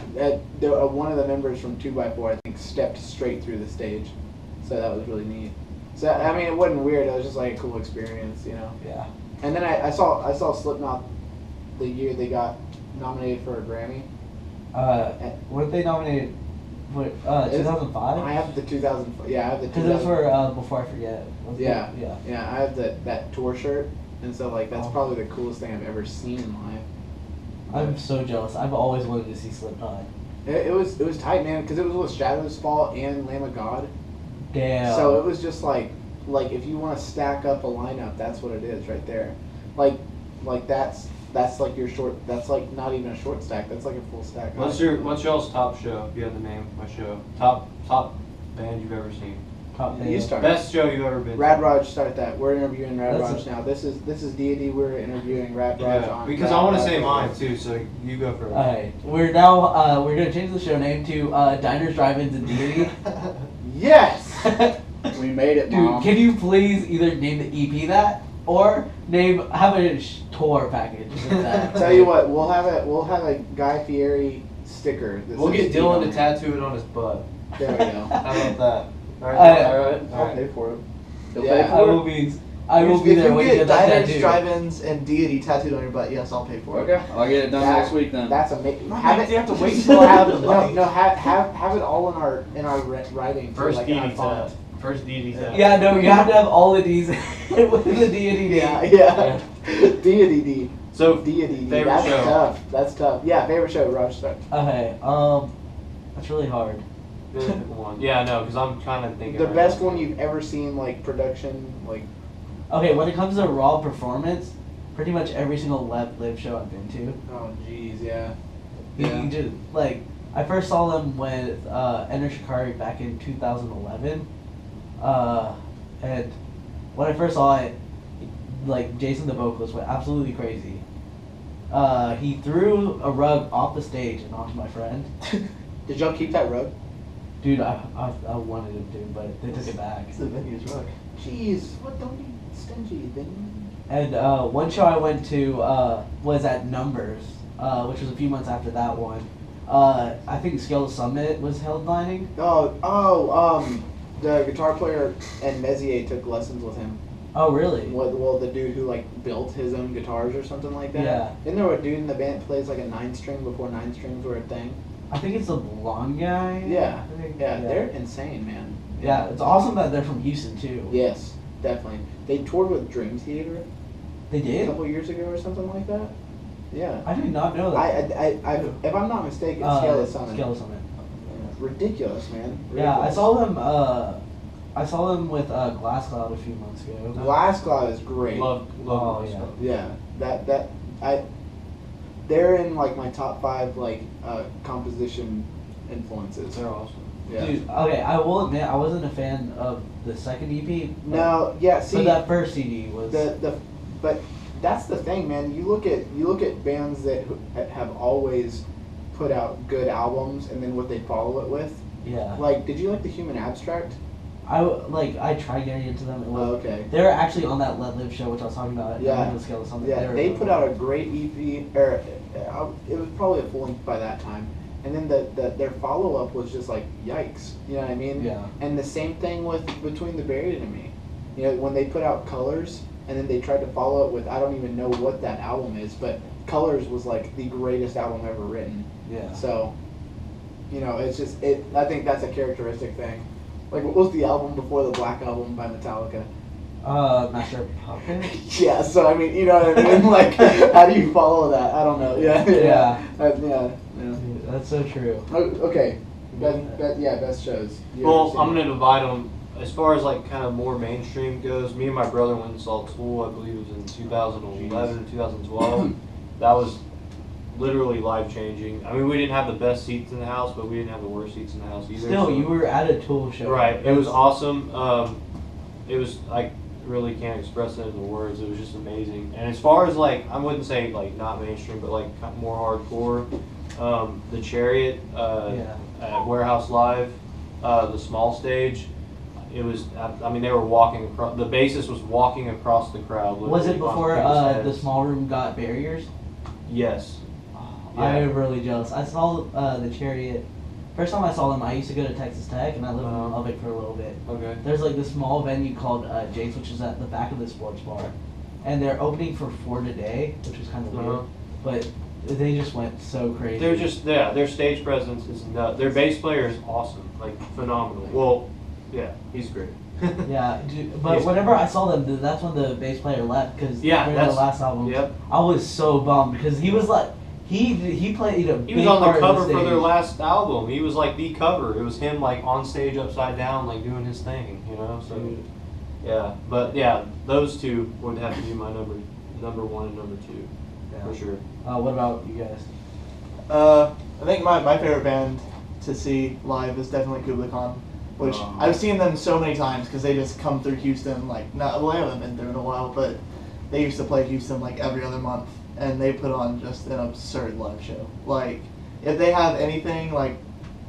[SPEAKER 3] One of the members from 2x4 I think stepped straight through the stage. So that was really neat. So I mean it wasn't weird, it was just like a cool experience, you know.
[SPEAKER 1] Yeah.
[SPEAKER 3] And then I saw Slipknot the year they got nominated for a Grammy.
[SPEAKER 1] Weren't they nominated? What? 2005?
[SPEAKER 3] I have the 2000. Yeah, I have the.
[SPEAKER 1] Because those were Before I Forget. wasn't it?
[SPEAKER 3] Yeah.
[SPEAKER 1] Yeah.
[SPEAKER 3] Yeah, I have that tour shirt, and so like that's
[SPEAKER 1] Oh.
[SPEAKER 3] probably the coolest thing I've ever seen in life.
[SPEAKER 1] I'm so jealous. I've always wanted to see Slipknot.
[SPEAKER 3] It was tight, man, because it was with Shadows Fall and Lamb of God.
[SPEAKER 1] Damn.
[SPEAKER 3] So it was just like if you want to stack up a lineup, that's what it is right there. Like that's like your short. That's like not even a short stack. That's like a full stack.
[SPEAKER 5] What's y'all's top show? If you had to name a show, top band you've ever seen.
[SPEAKER 3] You start.
[SPEAKER 5] Best show you've ever been to.
[SPEAKER 3] Rad Raj, start that. We're interviewing Rad
[SPEAKER 1] That's
[SPEAKER 3] Raj now. This is Deity. We're interviewing Rad Raj
[SPEAKER 5] Yeah,
[SPEAKER 3] on.
[SPEAKER 5] because
[SPEAKER 3] Rad
[SPEAKER 5] I want to
[SPEAKER 3] Raj
[SPEAKER 5] say
[SPEAKER 3] Radio.
[SPEAKER 5] mine too, so you go first.
[SPEAKER 1] Alright, we're now we're gonna change the show name to Diners, Drive-Ins, and Deity.
[SPEAKER 3] Yes. We made it,
[SPEAKER 1] Dude,
[SPEAKER 3] Mom.
[SPEAKER 1] can you please either name the EP that or have a tour package with that?
[SPEAKER 3] Tell you what, we'll have a Guy Fieri sticker. that
[SPEAKER 5] We'll
[SPEAKER 3] says
[SPEAKER 5] get Dylan to
[SPEAKER 3] Deity.
[SPEAKER 5] tattoo it on his butt.
[SPEAKER 3] There we go.
[SPEAKER 5] How about that? Alright,
[SPEAKER 1] Alright.
[SPEAKER 3] I'll pay for it. You'll
[SPEAKER 2] Yeah.
[SPEAKER 3] pay
[SPEAKER 1] I
[SPEAKER 3] for
[SPEAKER 1] will be there when you
[SPEAKER 2] If you
[SPEAKER 1] get that
[SPEAKER 2] get Diners,
[SPEAKER 1] tattoo.
[SPEAKER 2] Drive-Ins, and Deity tattooed on your butt, yes, I'll pay for it.
[SPEAKER 4] Okay, I'll get it done next week then.
[SPEAKER 3] That's amazing.
[SPEAKER 2] No,
[SPEAKER 3] Have
[SPEAKER 2] you
[SPEAKER 3] it.
[SPEAKER 2] have to wait until I have the
[SPEAKER 3] No,
[SPEAKER 2] money.
[SPEAKER 3] no. Have it all in our writing. for,
[SPEAKER 5] First
[SPEAKER 3] like, in our
[SPEAKER 5] DD
[SPEAKER 3] font.
[SPEAKER 5] tab. First DD tab.
[SPEAKER 1] Yeah, no, you have to have all of these with the Deity.
[SPEAKER 3] Yeah. Deity.
[SPEAKER 5] So,
[SPEAKER 3] Deity.
[SPEAKER 5] favorite
[SPEAKER 3] That's
[SPEAKER 5] show.
[SPEAKER 3] tough. That's tough. Yeah, favorite show. Raj, start.
[SPEAKER 1] Okay, that's really hard.
[SPEAKER 5] Pick one. Yeah, no, because I'm kind of thinking.
[SPEAKER 3] The
[SPEAKER 5] right
[SPEAKER 3] best
[SPEAKER 5] now.
[SPEAKER 3] one you've ever seen, like production, like.
[SPEAKER 1] Okay, when it comes to raw performance, pretty much every single live show I've been to.
[SPEAKER 3] Oh, jeez, yeah.
[SPEAKER 1] You just, like, I first saw them with Enter Shikari back in 2011. And when I first saw it, like, Jason the vocalist went absolutely crazy. He threw a rug off the stage and onto my friend.
[SPEAKER 3] Did y'all keep that rug?
[SPEAKER 1] Dude, I wanted him to, but they took it back.
[SPEAKER 2] It's the venue's rug.
[SPEAKER 3] Jeez, what? Don't be stingy, then.
[SPEAKER 1] And one show I went to was at Numbers, which was a few months after that one. I think Scale Summit was headlining.
[SPEAKER 3] The guitar player and Mezier took lessons with him.
[SPEAKER 1] Oh, really?
[SPEAKER 3] Well, the dude who like built his own guitars or something like that.
[SPEAKER 1] Yeah.
[SPEAKER 3] Isn't there a dude in the band that plays like a 9-string before 9-strings were a thing?
[SPEAKER 1] I think it's the blonde guy.
[SPEAKER 3] Yeah.
[SPEAKER 1] I think,
[SPEAKER 3] Yeah, they're insane, man.
[SPEAKER 1] Yeah, it's awesome that they're from Houston too.
[SPEAKER 3] Yes, definitely. They toured with Dream Theater
[SPEAKER 1] They
[SPEAKER 3] a
[SPEAKER 1] did?
[SPEAKER 3] couple years ago or something like that. Yeah.
[SPEAKER 1] I did not know that.
[SPEAKER 3] If I'm not mistaken, Scale of Summit.
[SPEAKER 1] Scale Summit.
[SPEAKER 3] Ridiculous, man.
[SPEAKER 1] Yeah, I
[SPEAKER 3] Ridiculous.
[SPEAKER 1] saw them with Glass Cloud a few months ago.
[SPEAKER 3] Glass Cloud is great.
[SPEAKER 5] Love
[SPEAKER 1] Oh,
[SPEAKER 5] this
[SPEAKER 1] yeah.
[SPEAKER 5] stuff.
[SPEAKER 3] Yeah, they're in like my top 5 like composition influences.
[SPEAKER 5] They're awesome.
[SPEAKER 3] Yeah.
[SPEAKER 1] Dude, okay, I will admit I wasn't a fan of the second EP.
[SPEAKER 3] No, yeah. See,
[SPEAKER 1] but that first CD was.
[SPEAKER 3] but that's the thing, man. You look at bands that have always put out good albums, and then what they follow it with.
[SPEAKER 1] Yeah.
[SPEAKER 3] Like, did you like the Human Abstract?
[SPEAKER 1] I tried getting into them. It was,
[SPEAKER 3] Oh, okay.
[SPEAKER 1] They were actually on that Let Live show, which I was talking about.
[SPEAKER 3] Yeah.
[SPEAKER 1] The Scale of Summit.
[SPEAKER 3] Yeah,
[SPEAKER 1] were
[SPEAKER 3] they
[SPEAKER 1] really
[SPEAKER 3] put
[SPEAKER 1] good.
[SPEAKER 3] out a great EP, or it was probably a full length by that time. And then their follow up was just like yikes, you know what I mean?
[SPEAKER 1] Yeah.
[SPEAKER 3] And the same thing with Between the Buried and Me. You know, when they put out Colors, and then they tried to follow it with, I don't even know what that album is, but Colors was like the greatest album ever written.
[SPEAKER 1] Yeah.
[SPEAKER 3] So, you know, it's just I think that's a characteristic thing. Like, what was the album before the Black Album by Metallica?
[SPEAKER 1] Master of Puppets.
[SPEAKER 3] Yeah, so I mean, you know what I mean? Like, how do you follow that? I don't know. Yeah. Yeah.
[SPEAKER 1] Dude, that's so true.
[SPEAKER 3] Oh, okay. Best shows.
[SPEAKER 5] Well, I'm gonna divide them as far as like kind of more mainstream goes. Me and my brother went and saw Tool. I believe it was in 2011 or 2012. That was literally life changing. I mean, we didn't have the best seats in the house, but we didn't have the worst seats in the house either.
[SPEAKER 1] Still,
[SPEAKER 5] so-
[SPEAKER 1] you were at a Tool show.
[SPEAKER 5] Right. It was awesome. It was, I really can't express it in words. It was just amazing. And as far as like, I wouldn't say like not mainstream, but like kind of more hardcore. The Chariot at Warehouse Live, the small stage. It was. I mean, they were walking across. The bassist was walking across the crowd.
[SPEAKER 1] Was it
[SPEAKER 5] literally
[SPEAKER 1] before
[SPEAKER 5] on people's
[SPEAKER 1] the
[SPEAKER 5] heads.
[SPEAKER 1] small room got barriers?
[SPEAKER 5] Yes.
[SPEAKER 1] I'm really jealous. I saw the Chariot. First time I saw them, I used to go to Texas Tech, and I lived in Lubbock for a little bit.
[SPEAKER 5] Okay.
[SPEAKER 1] There's like this small venue called Jake's, which is at the back of the sports bar, and they're opening for 4 today, which was kind of weird. But they just went so crazy.
[SPEAKER 5] They're just their stage presence is nuts. Their bass player is awesome, like phenomenal. Well, yeah, he's great.
[SPEAKER 1] Yeah, but whenever I saw them, that's when the bass player left because
[SPEAKER 5] Yeah,
[SPEAKER 1] during the
[SPEAKER 5] that's-
[SPEAKER 1] last album,
[SPEAKER 5] Yep.
[SPEAKER 1] I was so bummed because he was like he played a
[SPEAKER 5] He
[SPEAKER 1] big
[SPEAKER 5] was on
[SPEAKER 1] part
[SPEAKER 5] the
[SPEAKER 1] of
[SPEAKER 5] cover for their
[SPEAKER 1] stage.
[SPEAKER 5] last album. He was like the cover. It was him like on stage upside down, like doing his thing, you know. So yeah, but yeah, those two would have to be my number 1 and number 2 for sure.
[SPEAKER 1] What about you guys?
[SPEAKER 2] I think my favorite band to see live is definitely Kublai Khan. which I've seen them so many times because they just come through Houston. Like, not well, they haven't been through in a while, but they used to play Houston like every other month, and they put on just an absurd live show. Like, if they have anything, like,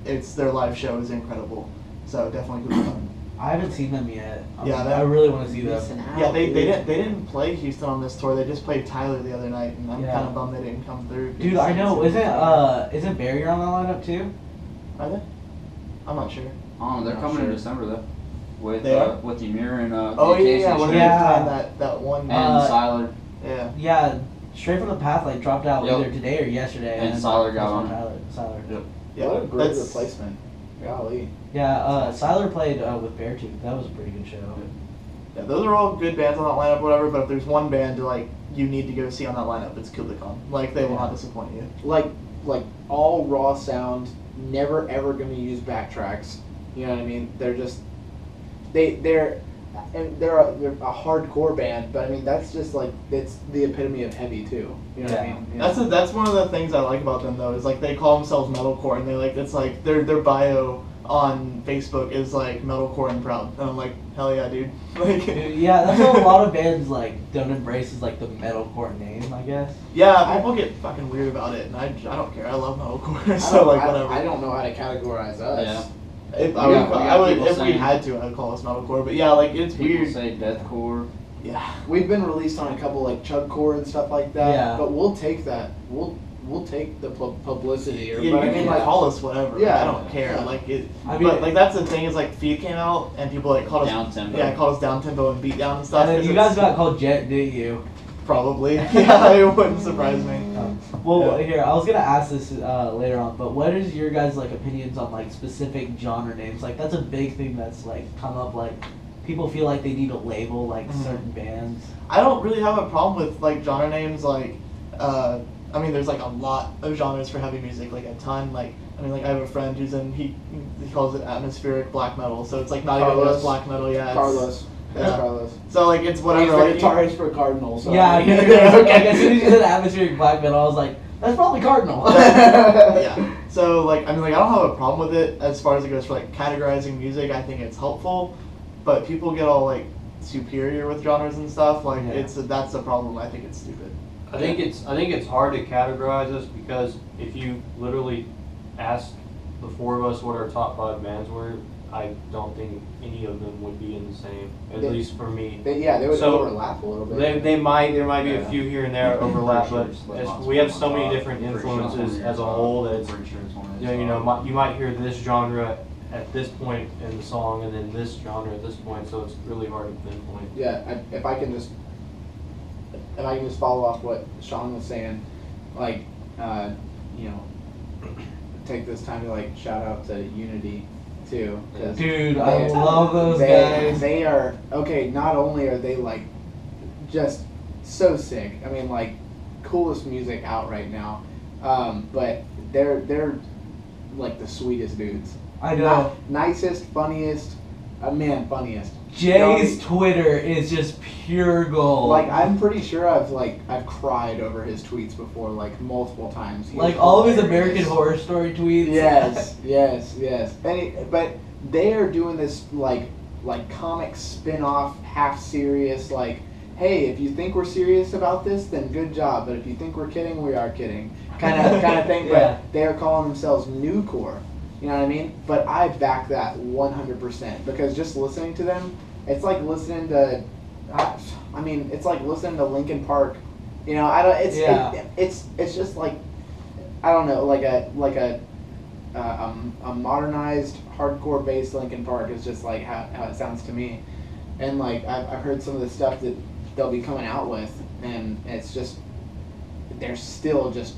[SPEAKER 2] it's their live show is incredible. So definitely CoogRadio.
[SPEAKER 1] I haven't seen them yet.
[SPEAKER 2] Yeah,
[SPEAKER 1] I really want to see them.
[SPEAKER 3] Listen out,
[SPEAKER 2] Yeah, they
[SPEAKER 3] dude.
[SPEAKER 2] didn't play Houston on this tour. They just played Tyler the other night, and I'm
[SPEAKER 1] Yeah.
[SPEAKER 2] kind of bummed they didn't come through.
[SPEAKER 1] Dude, I know. Isn't Barrier on the lineup too?
[SPEAKER 2] Are they? I'm not sure.
[SPEAKER 4] Oh, they're
[SPEAKER 3] Not
[SPEAKER 4] coming in
[SPEAKER 3] sure.
[SPEAKER 4] December though. With
[SPEAKER 2] They are?
[SPEAKER 4] with Ymir and
[SPEAKER 2] Oh yeah,
[SPEAKER 4] DKC
[SPEAKER 2] we're
[SPEAKER 4] Straight
[SPEAKER 1] Yeah.
[SPEAKER 2] playing that one.
[SPEAKER 4] and Siler.
[SPEAKER 2] Yeah.
[SPEAKER 1] Yeah, Straight from the Path like dropped out
[SPEAKER 4] Yep.
[SPEAKER 1] either today or yesterday.
[SPEAKER 4] And
[SPEAKER 1] then
[SPEAKER 4] Siler got
[SPEAKER 1] that's
[SPEAKER 4] on
[SPEAKER 1] when Siler.
[SPEAKER 4] Yep.
[SPEAKER 2] Yeah.
[SPEAKER 3] What a great
[SPEAKER 2] that's-
[SPEAKER 3] replacement. Golly.
[SPEAKER 1] Yeah, Siler played with Beartooth. That was a pretty good show.
[SPEAKER 2] Yeah, those are all good bands on that lineup, whatever. But if there's one band like you need to go see on that lineup, it's CoogRadio. Like they will not disappoint you.
[SPEAKER 3] Like all raw sound, never ever gonna use backtracks. You know what I mean? They're just they're a hardcore band, but I mean that's just like it's the epitome of heavy too. You know what I
[SPEAKER 1] Yeah.
[SPEAKER 3] mean? Yeah.
[SPEAKER 2] That's one of the things I like about them though. Is like they call themselves metalcore, and they like it's like their bio on Facebook is like metalcore and proud, and I'm like hell yeah, dude. Like
[SPEAKER 1] Yeah, that's what a lot of bands like don't embrace is like the metalcore name, I guess.
[SPEAKER 2] yeah, people get fucking weird about it, and I don't care. I love metalcore, so like whatever.
[SPEAKER 3] I don't know how to categorize us.
[SPEAKER 4] Yeah.
[SPEAKER 2] If
[SPEAKER 4] We
[SPEAKER 2] I would,
[SPEAKER 4] got
[SPEAKER 2] I would
[SPEAKER 4] people
[SPEAKER 2] if we
[SPEAKER 4] saying-
[SPEAKER 2] had to, I'd call us metalcore. But yeah, like it's
[SPEAKER 4] People
[SPEAKER 2] weird.
[SPEAKER 4] say deathcore.
[SPEAKER 2] Yeah.
[SPEAKER 3] We've been released on a couple like chugcore and stuff like that.
[SPEAKER 1] Yeah.
[SPEAKER 3] But we'll take that. We'll take the publicity. Or,
[SPEAKER 2] Yeah,
[SPEAKER 3] but
[SPEAKER 2] you
[SPEAKER 3] I mean,
[SPEAKER 2] can
[SPEAKER 3] like,
[SPEAKER 2] call us whatever.
[SPEAKER 3] Yeah.
[SPEAKER 2] I don't care.
[SPEAKER 3] Yeah.
[SPEAKER 2] Like it.
[SPEAKER 1] I mean-
[SPEAKER 2] but like that's the thing is like Feed came out and people like called us
[SPEAKER 4] Down tempo.
[SPEAKER 2] Yeah, called us down tempo and beat down and stuff.
[SPEAKER 1] And then
[SPEAKER 2] 'cause
[SPEAKER 1] you
[SPEAKER 2] it's-
[SPEAKER 1] guys got called Jet, didn't you?
[SPEAKER 2] probably. Yeah, it wouldn't surprise me.
[SPEAKER 1] Well,
[SPEAKER 2] Yeah.
[SPEAKER 1] here I was gonna ask this later on, but what is your guys like opinions on like specific genre names? Like that's a big thing that's like come up. Like people feel like they need to label like
[SPEAKER 2] Mhm.
[SPEAKER 1] certain bands.
[SPEAKER 2] I don't really have a problem with like genre names. Like, I mean, there's like a lot of genres for heavy music, like a ton. Like, I mean, like I have a friend who's in he calls it atmospheric black metal. So it's like not even
[SPEAKER 3] Carlos.
[SPEAKER 2] just black metal. Yeah. It's,
[SPEAKER 3] Carlos. That's
[SPEAKER 2] Yeah.
[SPEAKER 3] Carlos.
[SPEAKER 2] So like it's
[SPEAKER 3] He's
[SPEAKER 2] whatever.
[SPEAKER 3] the
[SPEAKER 2] Like,
[SPEAKER 3] guitarist for Cardinal. So
[SPEAKER 1] Yeah,
[SPEAKER 2] Okay.
[SPEAKER 1] as soon as you said atmospheric black metal, I was like, that's probably Cardinal.
[SPEAKER 2] yeah. So like I mean like I don't have a problem with it as far as it goes for like categorizing music. I think it's helpful, but people get all like superior with genres and stuff. Like
[SPEAKER 1] Yeah.
[SPEAKER 2] that's the problem. I think it's stupid.
[SPEAKER 5] I think it's hard to categorize us because if you literally ask the four of us what our top 5 bands were, I don't think any of them would be in the same. At
[SPEAKER 3] They-
[SPEAKER 5] least for me.
[SPEAKER 3] They would
[SPEAKER 5] So,
[SPEAKER 3] overlap a little bit.
[SPEAKER 5] There might be a
[SPEAKER 4] Yeah.
[SPEAKER 5] few here and there overlap, but as we have so many different
[SPEAKER 4] Pretty sure it's
[SPEAKER 5] influences
[SPEAKER 4] one of
[SPEAKER 5] as a
[SPEAKER 4] your
[SPEAKER 5] whole
[SPEAKER 4] top.
[SPEAKER 5] that it's,
[SPEAKER 4] Pretty sure it's one of
[SPEAKER 5] you
[SPEAKER 4] his
[SPEAKER 5] know,
[SPEAKER 4] top.
[SPEAKER 5] you might hear this genre at this point in the song and then this genre at this point, so it's really hard to pinpoint.
[SPEAKER 3] Yeah, if I can just follow off what Sean was saying, like, you know, take this time to like shout out to Unity too, 'cause
[SPEAKER 1] Dude, I
[SPEAKER 3] they-
[SPEAKER 1] love those
[SPEAKER 3] they,
[SPEAKER 1] guys.
[SPEAKER 3] They are okay. Not only are they like just so sick. I mean, like coolest music out right now, but they're like the sweetest dudes.
[SPEAKER 1] I know.
[SPEAKER 3] Nicest, funniest, funniest.
[SPEAKER 1] Jay's Twitter is just pure gold.
[SPEAKER 3] Like I'm pretty sure I've cried over his tweets before, like multiple times. He
[SPEAKER 1] Like
[SPEAKER 3] is
[SPEAKER 1] all of his
[SPEAKER 3] hilarious.
[SPEAKER 1] American Horror Story tweets.
[SPEAKER 3] Yes. But they are doing this like comic spin-off, half serious. Like, hey, if you think we're serious about this, then good job. But if you think we're kidding, we are kidding. Kind of thing.
[SPEAKER 1] Yeah.
[SPEAKER 3] But they are calling themselves Newcore. You know what I mean? But I back that 100% because just listening to them, it's like listening to. I mean, it's like listening to Linkin Park. You know, I don't. It's just like, I don't know, like a modernized hardcore based Linkin Park is just like how it sounds to me, and like I've heard some of the stuff that they'll be coming out with, and it's just they're still just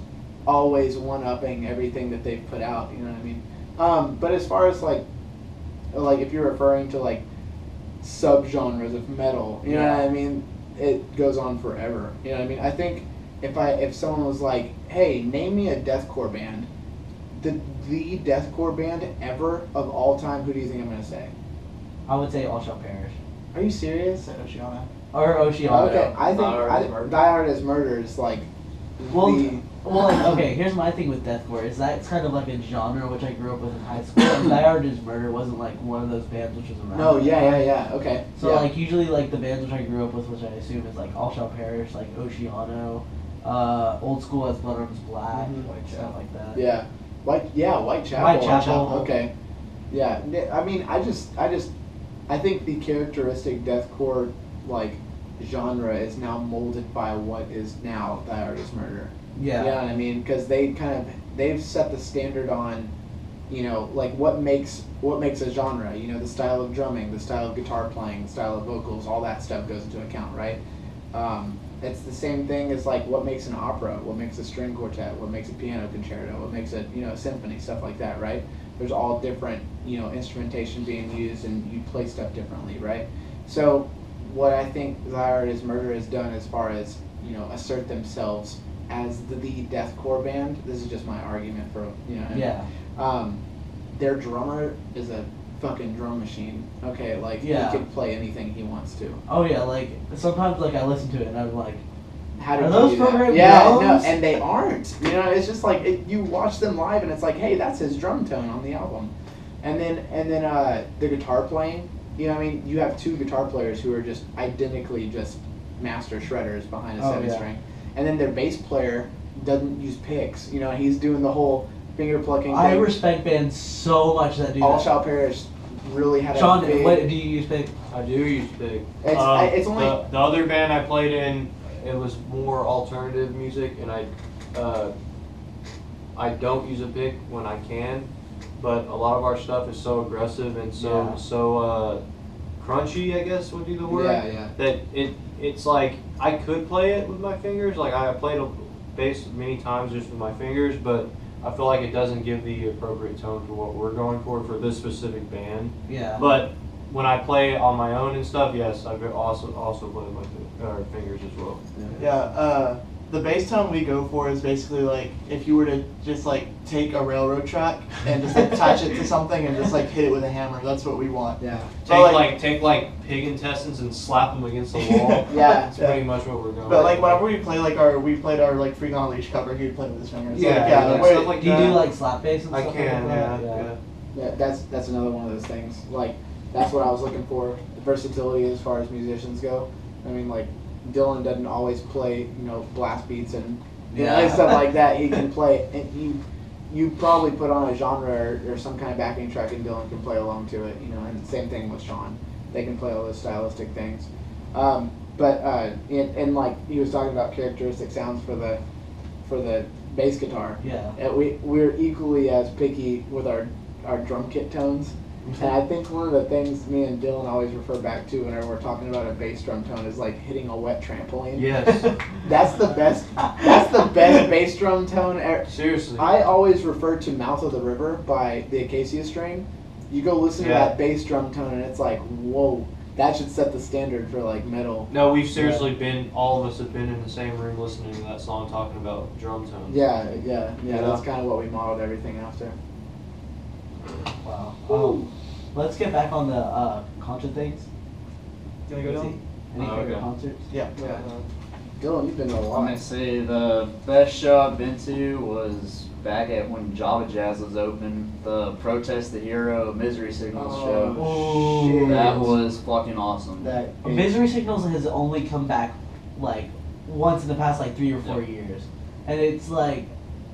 [SPEAKER 3] always one-upping everything that they've put out. You know what I mean? But as far as like if you're referring to like subgenres of metal, you know what I mean? It goes on forever. You know what I mean? I think if someone was like, hey, name me a deathcore band, the deathcore band ever of all time, who do you think I'm gonna say?
[SPEAKER 1] I would say All Shall Perish.
[SPEAKER 3] Are you serious?
[SPEAKER 2] Said Oceana.
[SPEAKER 1] Or Oceana.
[SPEAKER 3] Okay, I think
[SPEAKER 4] Die Hard is Murder.
[SPEAKER 3] Die Hard is Murder is like
[SPEAKER 1] Well,
[SPEAKER 3] the
[SPEAKER 1] Well, like, okay, here's my thing with deathcore is that it's kind of like a genre which I grew up with in high school. And Die Hard Is Murder wasn't like one of those bands which was around.
[SPEAKER 3] No, yeah, okay.
[SPEAKER 1] So
[SPEAKER 3] yeah.
[SPEAKER 1] like usually like the bands which I grew up with, which I assume is like All Shall Perish, like Oceano, Old School as Blood Runs Black, stuff like that.
[SPEAKER 3] Yeah, Whitechapel.
[SPEAKER 1] Whitechapel.
[SPEAKER 3] Okay. Yeah, I mean, I think the characteristic deathcore like genre is now molded by what is now Die Hard Is Murder.
[SPEAKER 1] Yeah.
[SPEAKER 3] You know what I mean? Because they've set the standard on, you know, like what makes a genre. You know, the style of drumming, the style of guitar playing, the style of vocals, all that stuff goes into account, right? It's the same thing as like what makes an opera, what makes a string quartet, what makes a piano concerto, what makes a symphony, stuff like that, right? There's all different instrumentation being used, and you play stuff differently, right? So what I think Die Hard Is Murder has done as far as assert themselves as the deathcore band. This is just my argument for
[SPEAKER 1] Yeah.
[SPEAKER 3] Their drummer is a fucking drum machine. Okay, like
[SPEAKER 1] Yeah.
[SPEAKER 3] he could play anything he wants to.
[SPEAKER 1] Oh yeah, like sometimes like I listen to it and I'm like,
[SPEAKER 3] How did
[SPEAKER 1] are
[SPEAKER 3] you
[SPEAKER 1] those
[SPEAKER 3] do that?
[SPEAKER 1] programmed
[SPEAKER 3] Yeah,
[SPEAKER 1] drums?
[SPEAKER 3] no, and they aren't. It's just like you watch them live and it's like, hey, that's his drum tone on the album. And then the guitar playing. You have two guitar players who are just identically just master shredders behind a 7-string. And then their bass player doesn't use picks. He's doing the whole finger plucking thing.
[SPEAKER 1] I respect bands so much that do
[SPEAKER 3] All
[SPEAKER 1] that.
[SPEAKER 3] Shall Perish really had
[SPEAKER 1] Sean,
[SPEAKER 3] a big...
[SPEAKER 1] what do you use pick?
[SPEAKER 5] I do use Pig.
[SPEAKER 3] It's only...
[SPEAKER 5] The other band I played in, it was more alternative music, and I don't use a pick when I can, but a lot of our stuff is so aggressive and so crunchy, I guess would be the word.
[SPEAKER 3] Yeah.
[SPEAKER 5] That it's like I could play it with my fingers. Like I played a bass many times just with my fingers, but I feel like it doesn't give the appropriate tone for what we're going for this specific band.
[SPEAKER 1] Yeah.
[SPEAKER 5] But when I play on my own and stuff, yes, I also play with my fingers as well.
[SPEAKER 2] Yeah, the bass tone we go for is basically like if you were to just like take a railroad track and just attach it to something and just like hit it with a hammer. That's what we want.
[SPEAKER 3] Yeah.
[SPEAKER 5] Take pig intestines and slap them against the wall.
[SPEAKER 3] Yeah.
[SPEAKER 5] That's pretty much what we're going.
[SPEAKER 2] But like whenever we play we played our like Freak on a Leash cover, he'd play with his fingers.
[SPEAKER 5] Stuff like
[SPEAKER 1] do you
[SPEAKER 5] that.
[SPEAKER 1] do like slap bass and
[SPEAKER 5] I
[SPEAKER 1] stuff
[SPEAKER 5] can,
[SPEAKER 1] like that?
[SPEAKER 5] yeah.
[SPEAKER 3] Yeah, that's another one of those things. Like, that's what I was looking for, versatility as far as musicians go. I mean, like, Dylan doesn't always play, blast beats and stuff like that. He can play, and you probably put on a genre or some kind of backing track, and Dylan can play along to it. And same thing with Sean. They can play all those stylistic things. But like he was talking about characteristic sounds for the bass guitar.
[SPEAKER 1] Yeah.
[SPEAKER 3] And we're equally as picky with our drum kit tones. And I think one of the things me and Dylan always refer back to whenever we're talking about a bass drum tone is like hitting a wet trampoline.
[SPEAKER 5] Yes.
[SPEAKER 3] That's the best bass drum tone ever.
[SPEAKER 5] Seriously.
[SPEAKER 3] I always refer to Mouth of the River by the Acacia String. You go listen to that bass drum tone and it's like, whoa, that should set the standard for like metal.
[SPEAKER 5] No, we've seriously all of us have been in the same room listening to that song talking about drum tones.
[SPEAKER 3] Yeah, that's kind of what we modeled everything after.
[SPEAKER 1] Wow. Let's get back on the concert things.
[SPEAKER 2] You wanna go down?
[SPEAKER 1] Any favorite
[SPEAKER 4] okay.
[SPEAKER 1] concerts?
[SPEAKER 2] Yeah.
[SPEAKER 3] Dylan, you've been to a
[SPEAKER 4] I'm
[SPEAKER 3] lot.
[SPEAKER 4] gonna say the best show I've been to was back at when Java Jazz was open. The Protest the Hero Misery Signals show.
[SPEAKER 1] Oh,
[SPEAKER 4] That was fucking awesome.
[SPEAKER 1] Misery Signals has only come back like once in the past like 3 or 4 years, and it's like,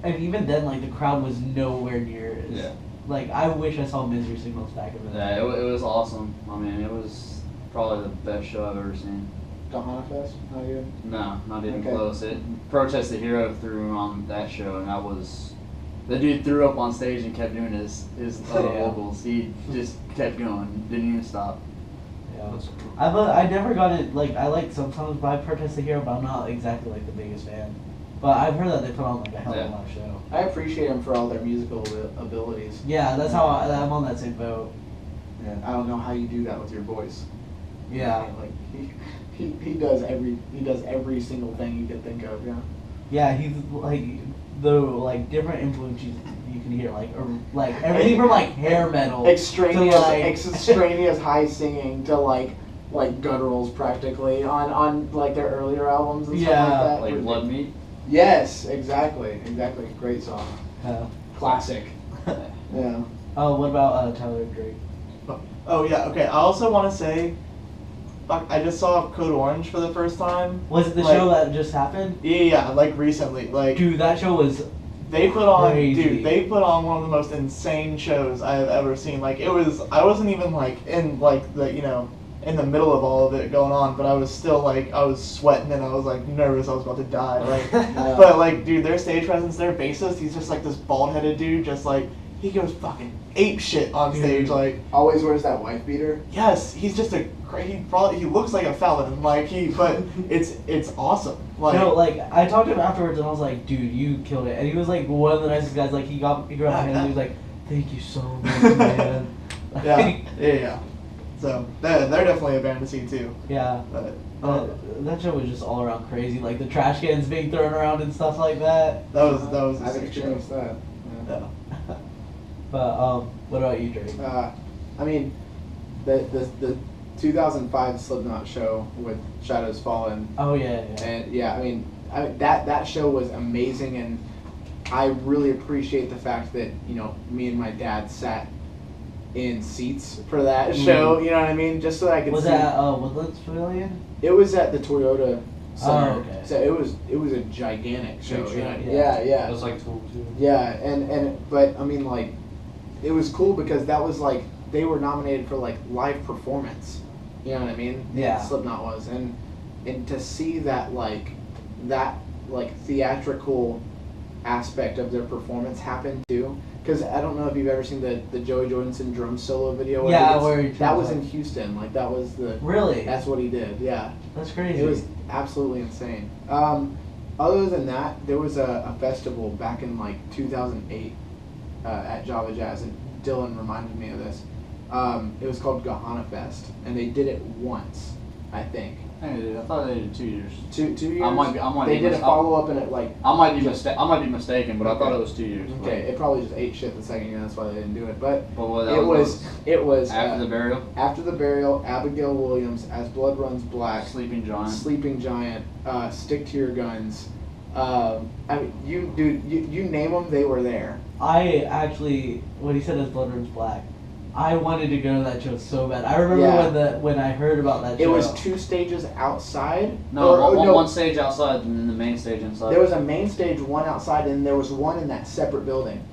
[SPEAKER 1] and even then like the crowd was nowhere near as.
[SPEAKER 4] Yeah.
[SPEAKER 1] Like I wish I saw Misery Signals back in the
[SPEAKER 4] Yeah, it was awesome. I mean, it was probably the best show I've ever seen.
[SPEAKER 3] Dahana Fest? How good?
[SPEAKER 4] No, not even
[SPEAKER 3] Okay.
[SPEAKER 4] close. Protest the Hero threw on that show, and the dude threw up on stage and kept doing his vocals. He just kept going, didn't even stop.
[SPEAKER 1] Yeah. I never got it. Like I like some songs by Protest the Hero, but I'm not exactly like the biggest fan. But I've heard that they put on like a hell of a lot of show.
[SPEAKER 3] I appreciate them for all their musical abilities.
[SPEAKER 1] Yeah, that's how I'm on that same boat.
[SPEAKER 3] And I don't know how you do that with your voice.
[SPEAKER 1] Yeah.
[SPEAKER 3] Like he does every single thing you can think of. Yeah.
[SPEAKER 1] Yeah, he's like the different influences you can hear, like everything from like hair metal
[SPEAKER 3] extraneous high singing to like gutturals practically on like their earlier albums and stuff like that.
[SPEAKER 4] Like Blood Meat?
[SPEAKER 3] Yes, exactly. Great song. Classic. Yeah.
[SPEAKER 1] Oh, what about Tyler Drake?
[SPEAKER 2] Oh yeah, okay. I also want to say, I just saw Code Orange for the first time.
[SPEAKER 1] Was it the
[SPEAKER 2] Like,
[SPEAKER 1] show that just happened?
[SPEAKER 2] Yeah, like recently. Like,
[SPEAKER 1] Dude, that show was
[SPEAKER 2] they put on,
[SPEAKER 1] crazy.
[SPEAKER 2] they put on one of the most insane shows I have ever seen. Like, I wasn't even like in like the, in the middle of all of it going on, but I was still like, I was sweating and I was like nervous I was about to die. Like, but like, dude, their stage presence, their bassist, he's just like this bald-headed dude, just like, he goes fucking ape shit on stage. Like,
[SPEAKER 3] Always wears that wife beater.
[SPEAKER 2] yes, he's just he looks like a felon, like but it's awesome. Like,
[SPEAKER 1] no, like I talked to him afterwards and I was like, dude, you killed it. And he was like one of the nicest guys. Like he grabbed my hand and he was like, thank you so much, man.
[SPEAKER 2] yeah. So they're definitely a band to see too.
[SPEAKER 1] Yeah.
[SPEAKER 2] But
[SPEAKER 1] That show was just all around crazy. Like the trash cans being thrown around and stuff like that.
[SPEAKER 2] that was a
[SPEAKER 3] I've
[SPEAKER 2] sick show.
[SPEAKER 3] experienced that.
[SPEAKER 2] Yeah.
[SPEAKER 1] But what about you, Drake?
[SPEAKER 3] I mean, the 2005 Slipknot show with Shadows Fallen.
[SPEAKER 1] Oh yeah.
[SPEAKER 3] And yeah, I mean that show was amazing, and I really appreciate the fact that me and my dad sat in seats for that show. You know what I mean? Just so that I could.
[SPEAKER 1] Was
[SPEAKER 3] see.
[SPEAKER 1] that Woodlands Pavilion?
[SPEAKER 3] It was at the Toyota Center.
[SPEAKER 1] Oh, okay.
[SPEAKER 3] So it was a gigantic show.
[SPEAKER 1] Big show,
[SPEAKER 3] You know?
[SPEAKER 1] yeah.
[SPEAKER 3] Yeah.
[SPEAKER 5] It was like Tool too.
[SPEAKER 3] Yeah, and but I mean, like, it was cool because that was like they were nominated for like live performance. You know what I mean?
[SPEAKER 1] Yeah.
[SPEAKER 3] Slipknot was, and to see that theatrical aspect of their performance happen too. Because I don't know if you've ever seen the Joey Jordison drum solo video.
[SPEAKER 1] Yeah, where he
[SPEAKER 3] that was
[SPEAKER 1] drums
[SPEAKER 3] in Houston. Like that was the.
[SPEAKER 1] Really?
[SPEAKER 3] That's what he did. Yeah.
[SPEAKER 1] That's crazy.
[SPEAKER 3] It was absolutely insane. Other than that, there was a festival back in like 2008 at Java Jazz, and Dylan reminded me of this. It was called Gahana Fest, and they did it once, I think.
[SPEAKER 4] Hey, I thought they did 2 years.
[SPEAKER 3] 2 years.
[SPEAKER 4] I might
[SPEAKER 3] They
[SPEAKER 4] be
[SPEAKER 3] did a
[SPEAKER 4] mis-
[SPEAKER 3] follow up in it like.
[SPEAKER 4] I might be mistaken, but I thought it was 2 years.
[SPEAKER 3] Okay, it probably just ate shit the second year. That's why they didn't do it. But
[SPEAKER 4] But what, that
[SPEAKER 3] it was
[SPEAKER 4] after the burial.
[SPEAKER 3] After the burial, Abigail Williams, As Blood Runs Black,
[SPEAKER 4] Sleeping Giant.
[SPEAKER 3] Sleeping Giant, Stick to Your Guns. I mean, you name them, they were there.
[SPEAKER 1] I actually, when he said his blood runs black, I wanted to go to that show so bad. I remember when I heard about that show.
[SPEAKER 3] It was 2 stages outside.
[SPEAKER 4] No, one stage outside and then the main stage inside.
[SPEAKER 3] There was a main stage, one outside, and there was one in that separate building.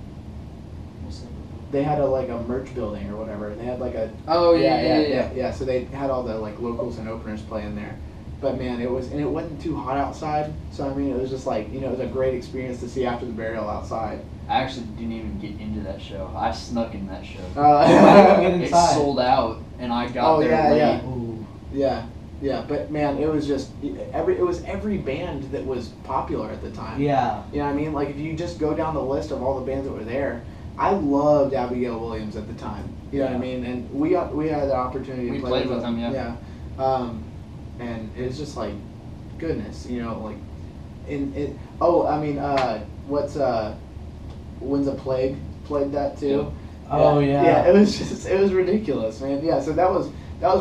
[SPEAKER 3] They had a merch building or whatever. They had like a.
[SPEAKER 4] Oh yeah.
[SPEAKER 3] So they had all the like locals and openers playing there. But man, it wasn't too hot outside. So I mean, it was just like it was a great experience to see After the Burial outside.
[SPEAKER 4] I actually didn't even get into that show. I snuck in that show.
[SPEAKER 1] Get
[SPEAKER 4] It
[SPEAKER 1] inside.
[SPEAKER 4] sold out, and I got there late.
[SPEAKER 1] Ooh.
[SPEAKER 3] Yeah. But man, it was just every band that was popular at the time.
[SPEAKER 1] Yeah.
[SPEAKER 3] You know what I mean? Like if you just go down the list of all the bands that were there, I loved Abigail Williams at the time. You know what I mean? And we had the opportunity to
[SPEAKER 4] We
[SPEAKER 3] play
[SPEAKER 4] played with them, yeah.
[SPEAKER 3] Yeah. And it was just like, goodness, like, Winds of Plague played that too.
[SPEAKER 1] Oh yeah.
[SPEAKER 3] Yeah, it was ridiculous, man. Yeah, so that was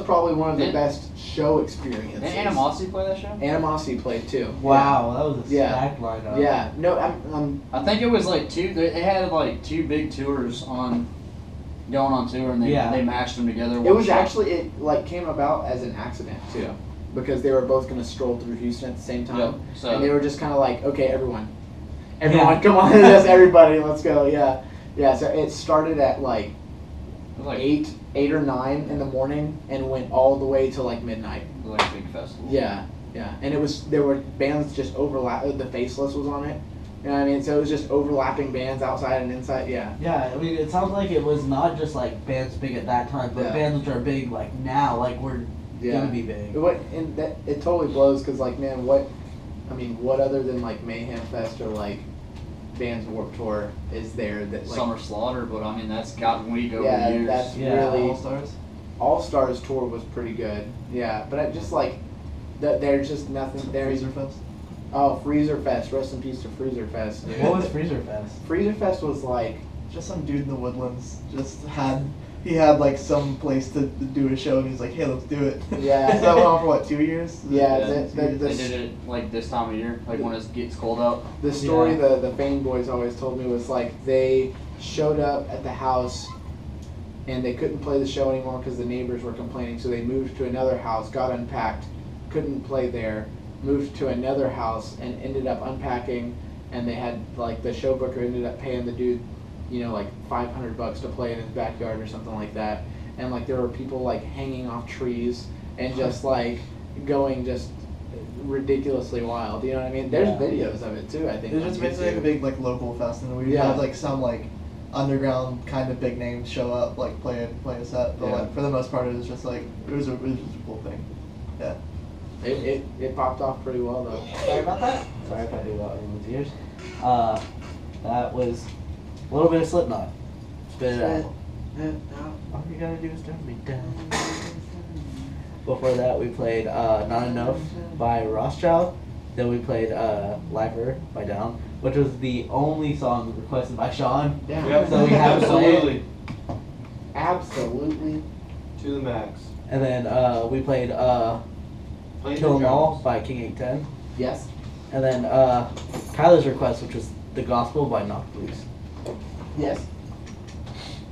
[SPEAKER 3] probably one of the best show experiences.
[SPEAKER 4] Did Animosity play that show?
[SPEAKER 3] Animosity played too.
[SPEAKER 1] Wow, that was a
[SPEAKER 3] Yeah.
[SPEAKER 1] stacked lineup.
[SPEAKER 3] Yeah. No, I'm
[SPEAKER 4] I think it was like 2. They had like 2 big tours going on tour, and they mashed them together.
[SPEAKER 3] It was actually it came about as an accident too, because they were both going to stroll through Houston at the same time,
[SPEAKER 4] Yep, so-
[SPEAKER 3] and they were just kind of like, okay, everyone, come on, just everybody, let's go, yeah. So it started at like
[SPEAKER 4] It was like
[SPEAKER 3] 8 or 9 in the morning and went all the way to like midnight.
[SPEAKER 4] It was like a big festival.
[SPEAKER 3] Yeah, and there were bands just overlap. The Faceless was on it. You know what I mean? So it was just overlapping bands outside and inside. Yeah.
[SPEAKER 1] Yeah, I mean, it sounds like it was not just like bands big at that time, but
[SPEAKER 3] Yeah.
[SPEAKER 1] bands which are big like now, like we're gonna be big.
[SPEAKER 3] It totally blows because like man, what other than like Mayhem Fest or like Bands Warped Tour is there that like
[SPEAKER 4] Summer Slaughter, but I mean that's gotten weak over
[SPEAKER 3] yeah,
[SPEAKER 4] years.
[SPEAKER 3] that's
[SPEAKER 1] Yeah.
[SPEAKER 3] really
[SPEAKER 2] All Stars.
[SPEAKER 3] All Stars tour was pretty good. Yeah, but I just like there's just nothing there.
[SPEAKER 2] Freezer Fest.
[SPEAKER 3] Oh, Freezer Fest! Rest in peace to Freezer Fest. Dude.
[SPEAKER 1] What was Freezer Fest?
[SPEAKER 3] Freezer Fest was like
[SPEAKER 2] Just some dude in the woodlands just had he had like some place to do a show, and he's like, "Hey, let's do it."
[SPEAKER 3] Yeah.
[SPEAKER 2] So that went on for what, 2 years?
[SPEAKER 3] Yeah,
[SPEAKER 4] They did it like this time of year, like when it gets cold out.
[SPEAKER 3] the story the Fane boys always told me was like they showed up at the house and they couldn't play the show anymore because the neighbors were complaining, so they moved to another house, got unpacked, couldn't play there, moved to another house and ended up unpacking, and they had like the show booker ended up paying the dude, you know, like $500 to play in his backyard or something like that, and like there were people like hanging off trees and just like going just ridiculously wild. You know what I mean? There's videos of it too. I think
[SPEAKER 2] It was just
[SPEAKER 3] on
[SPEAKER 2] basically like a
[SPEAKER 3] YouTube.
[SPEAKER 2] big like local fest, and we had like some like underground kind of big names show up, like play a set. But like for the most part, it was just like it was just a cool thing. Yeah.
[SPEAKER 3] It popped off pretty well though.
[SPEAKER 1] Sorry about that. Sorry if I do that in the ears. That was a little bit of Slipknot. Spit it out. All you gotta do is turn me down. Before that, we played Not Enough by Rothschild. Then we played Lifer by Down, which was the only song requested by Sean.
[SPEAKER 3] Yeah.
[SPEAKER 5] Yep.
[SPEAKER 1] So we have to play it.
[SPEAKER 3] Absolutely.
[SPEAKER 5] To the max.
[SPEAKER 1] And then we played
[SPEAKER 5] Playing
[SPEAKER 1] Kill 'Em
[SPEAKER 5] the
[SPEAKER 1] All
[SPEAKER 5] drums.
[SPEAKER 1] by King 810.
[SPEAKER 3] Yes.
[SPEAKER 1] And then Kyler's request, which was The Gospel by Knock Loose.
[SPEAKER 3] Yes.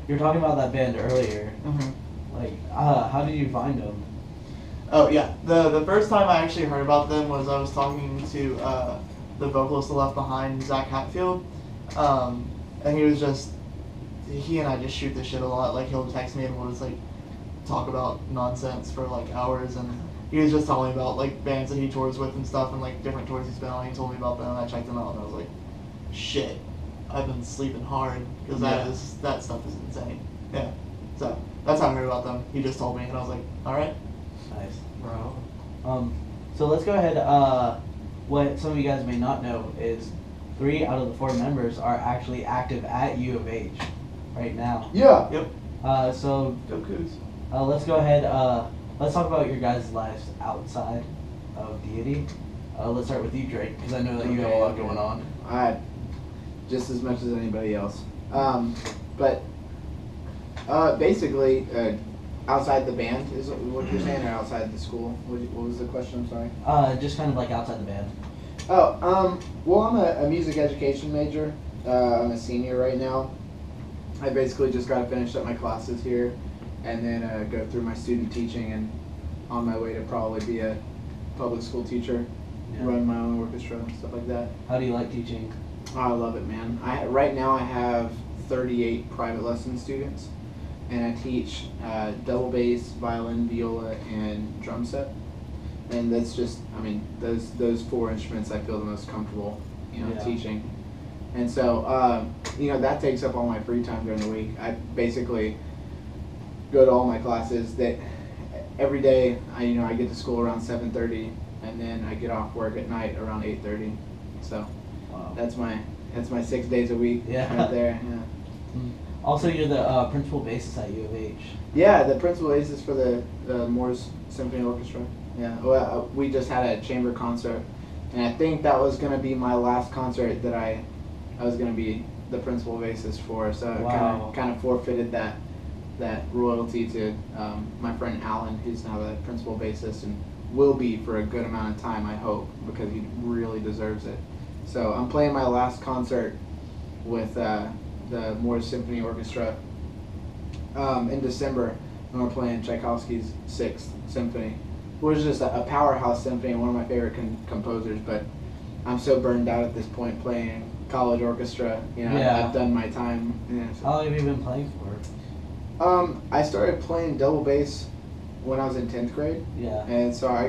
[SPEAKER 1] You were talking about that band earlier.
[SPEAKER 2] Mm-hmm.
[SPEAKER 1] Like, how did you find them?
[SPEAKER 2] Oh yeah, the first time I actually heard about them was I was talking to the vocalist of Left Behind, Zach Hatfield, and he and I just shoot the shit a lot. Like he'll text me and we'll just like talk about nonsense for like hours, and he was just telling me about like bands that he tours with and stuff, and like different tours he's been on. He told me about them, and I checked them out, and I was like, shit, I've been sleeping hard because that stuff is insane. Yeah, so that's how I heard about them. He just told me, and I was like, all right.
[SPEAKER 1] Nice, bro. So let's go ahead. What some of you guys may not know is 3 out of the 4 members are actually active at U of H right now.
[SPEAKER 3] Yeah.
[SPEAKER 2] Yep.
[SPEAKER 1] So
[SPEAKER 2] Go Cougs.
[SPEAKER 1] let's go ahead. Let's talk about your guys' lives outside of Deity. Let's start with you, Drake, because I know that you have a lot going on.
[SPEAKER 3] Just as much as anybody else. But basically, outside the band is what you're saying, or outside the school? What was the question? I'm sorry.
[SPEAKER 1] Just kind of like outside the band.
[SPEAKER 3] Well, I'm a music education major. I'm a senior right now. I basically just got to finish up my classes here, and then go through my student teaching, and on my way to probably be a public school teacher, run my own orchestra and stuff like that.
[SPEAKER 1] How do you like teaching?
[SPEAKER 3] Oh, I love it, man. Right now I have 38 private lesson students, and I teach double bass, violin, viola, and drum set. And that's just, I mean, those 4 instruments I feel the most comfortable, teaching. And so, that takes up all my free time during the week. I basically go to all my classes. That every day, I get to school around 7:30, and then I get off work at night around 8:30. So
[SPEAKER 1] Wow.
[SPEAKER 3] that's my 6 days a week right there. Yeah.
[SPEAKER 1] Also, you're the principal bassist at U of H.
[SPEAKER 3] Yeah, the principal bassist for the Morse Symphony Orchestra. Yeah, well, we just had a chamber concert, and I think that was going to be my last concert that I was going to be the principal bassist for. So
[SPEAKER 1] Wow.
[SPEAKER 3] I kind of forfeited that royalty to my friend Alan, who's now the principal bassist and will be for a good amount of time, I hope, because he really deserves it. So I'm playing my last concert with the Morse Symphony Orchestra in December, and we're playing Tchaikovsky's 6th Symphony, which is just a powerhouse symphony, one of my favorite composers, but I'm so burned out at this point playing college orchestra. I've done my time.
[SPEAKER 1] How long have you been playing for?
[SPEAKER 3] I started playing double bass when I was in 10th grade,
[SPEAKER 1] Yeah.
[SPEAKER 3] and so I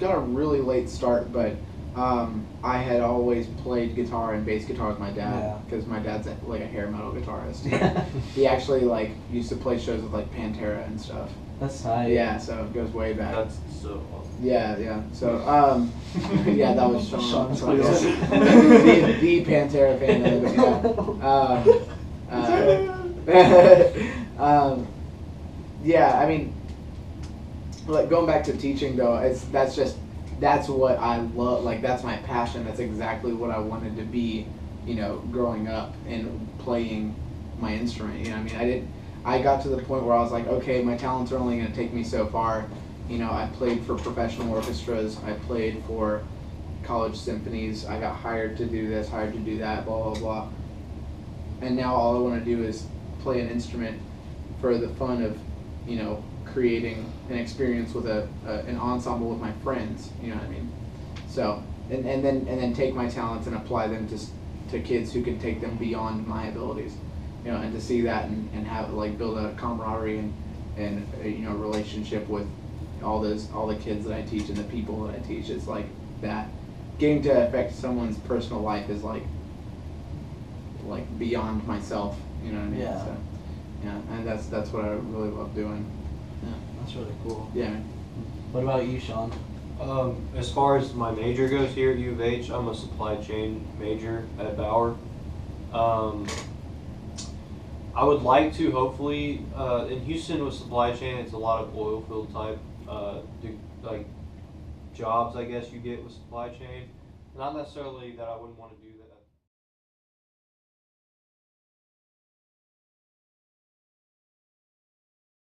[SPEAKER 3] got a really late start, but I had always played guitar and bass guitar with my dad, because my dad's like a hair metal guitarist. He actually used to play shows with Pantera and stuff.
[SPEAKER 1] That's tight.
[SPEAKER 3] Yeah, so it goes way back.
[SPEAKER 5] That's so awesome.
[SPEAKER 3] Yeah. So yeah, that was Sean.
[SPEAKER 2] Sean's
[SPEAKER 3] The Pantera fan of it. Yeah, I mean, going back to teaching though, that's what I love. That's my passion. That's exactly what I wanted to be, growing up and playing my instrument. I mean, I got to the point where I was like, okay, my talents are only going to take me so far. You know, I played for professional orchestras. I played for college symphonies. I got hired to do this, hired to do that, blah, blah, blah. And now all I want to do is play an instrument for the fun of, you know, creating an experience with an ensemble with my friends. You know what I mean? So, and then take my talents and apply them to kids who can take them beyond my abilities. You know, and to see that and have like build a camaraderie and you know, relationship with all the kids that I teach and the people that I teach. It's like that. Getting to affect someone's personal life is like beyond myself. You know what I mean?
[SPEAKER 1] Yeah.
[SPEAKER 3] So, yeah, and that's what I really love doing.
[SPEAKER 1] Yeah, that's really cool.
[SPEAKER 3] Yeah.
[SPEAKER 1] What about you, Sean?
[SPEAKER 5] As far as my major goes here at U of H, I'm a supply chain major at Bauer. I would like to hopefully, in Houston with supply chain, it's a lot of oil field type like jobs, I guess you get with supply chain. Not necessarily that I wouldn't want to do that.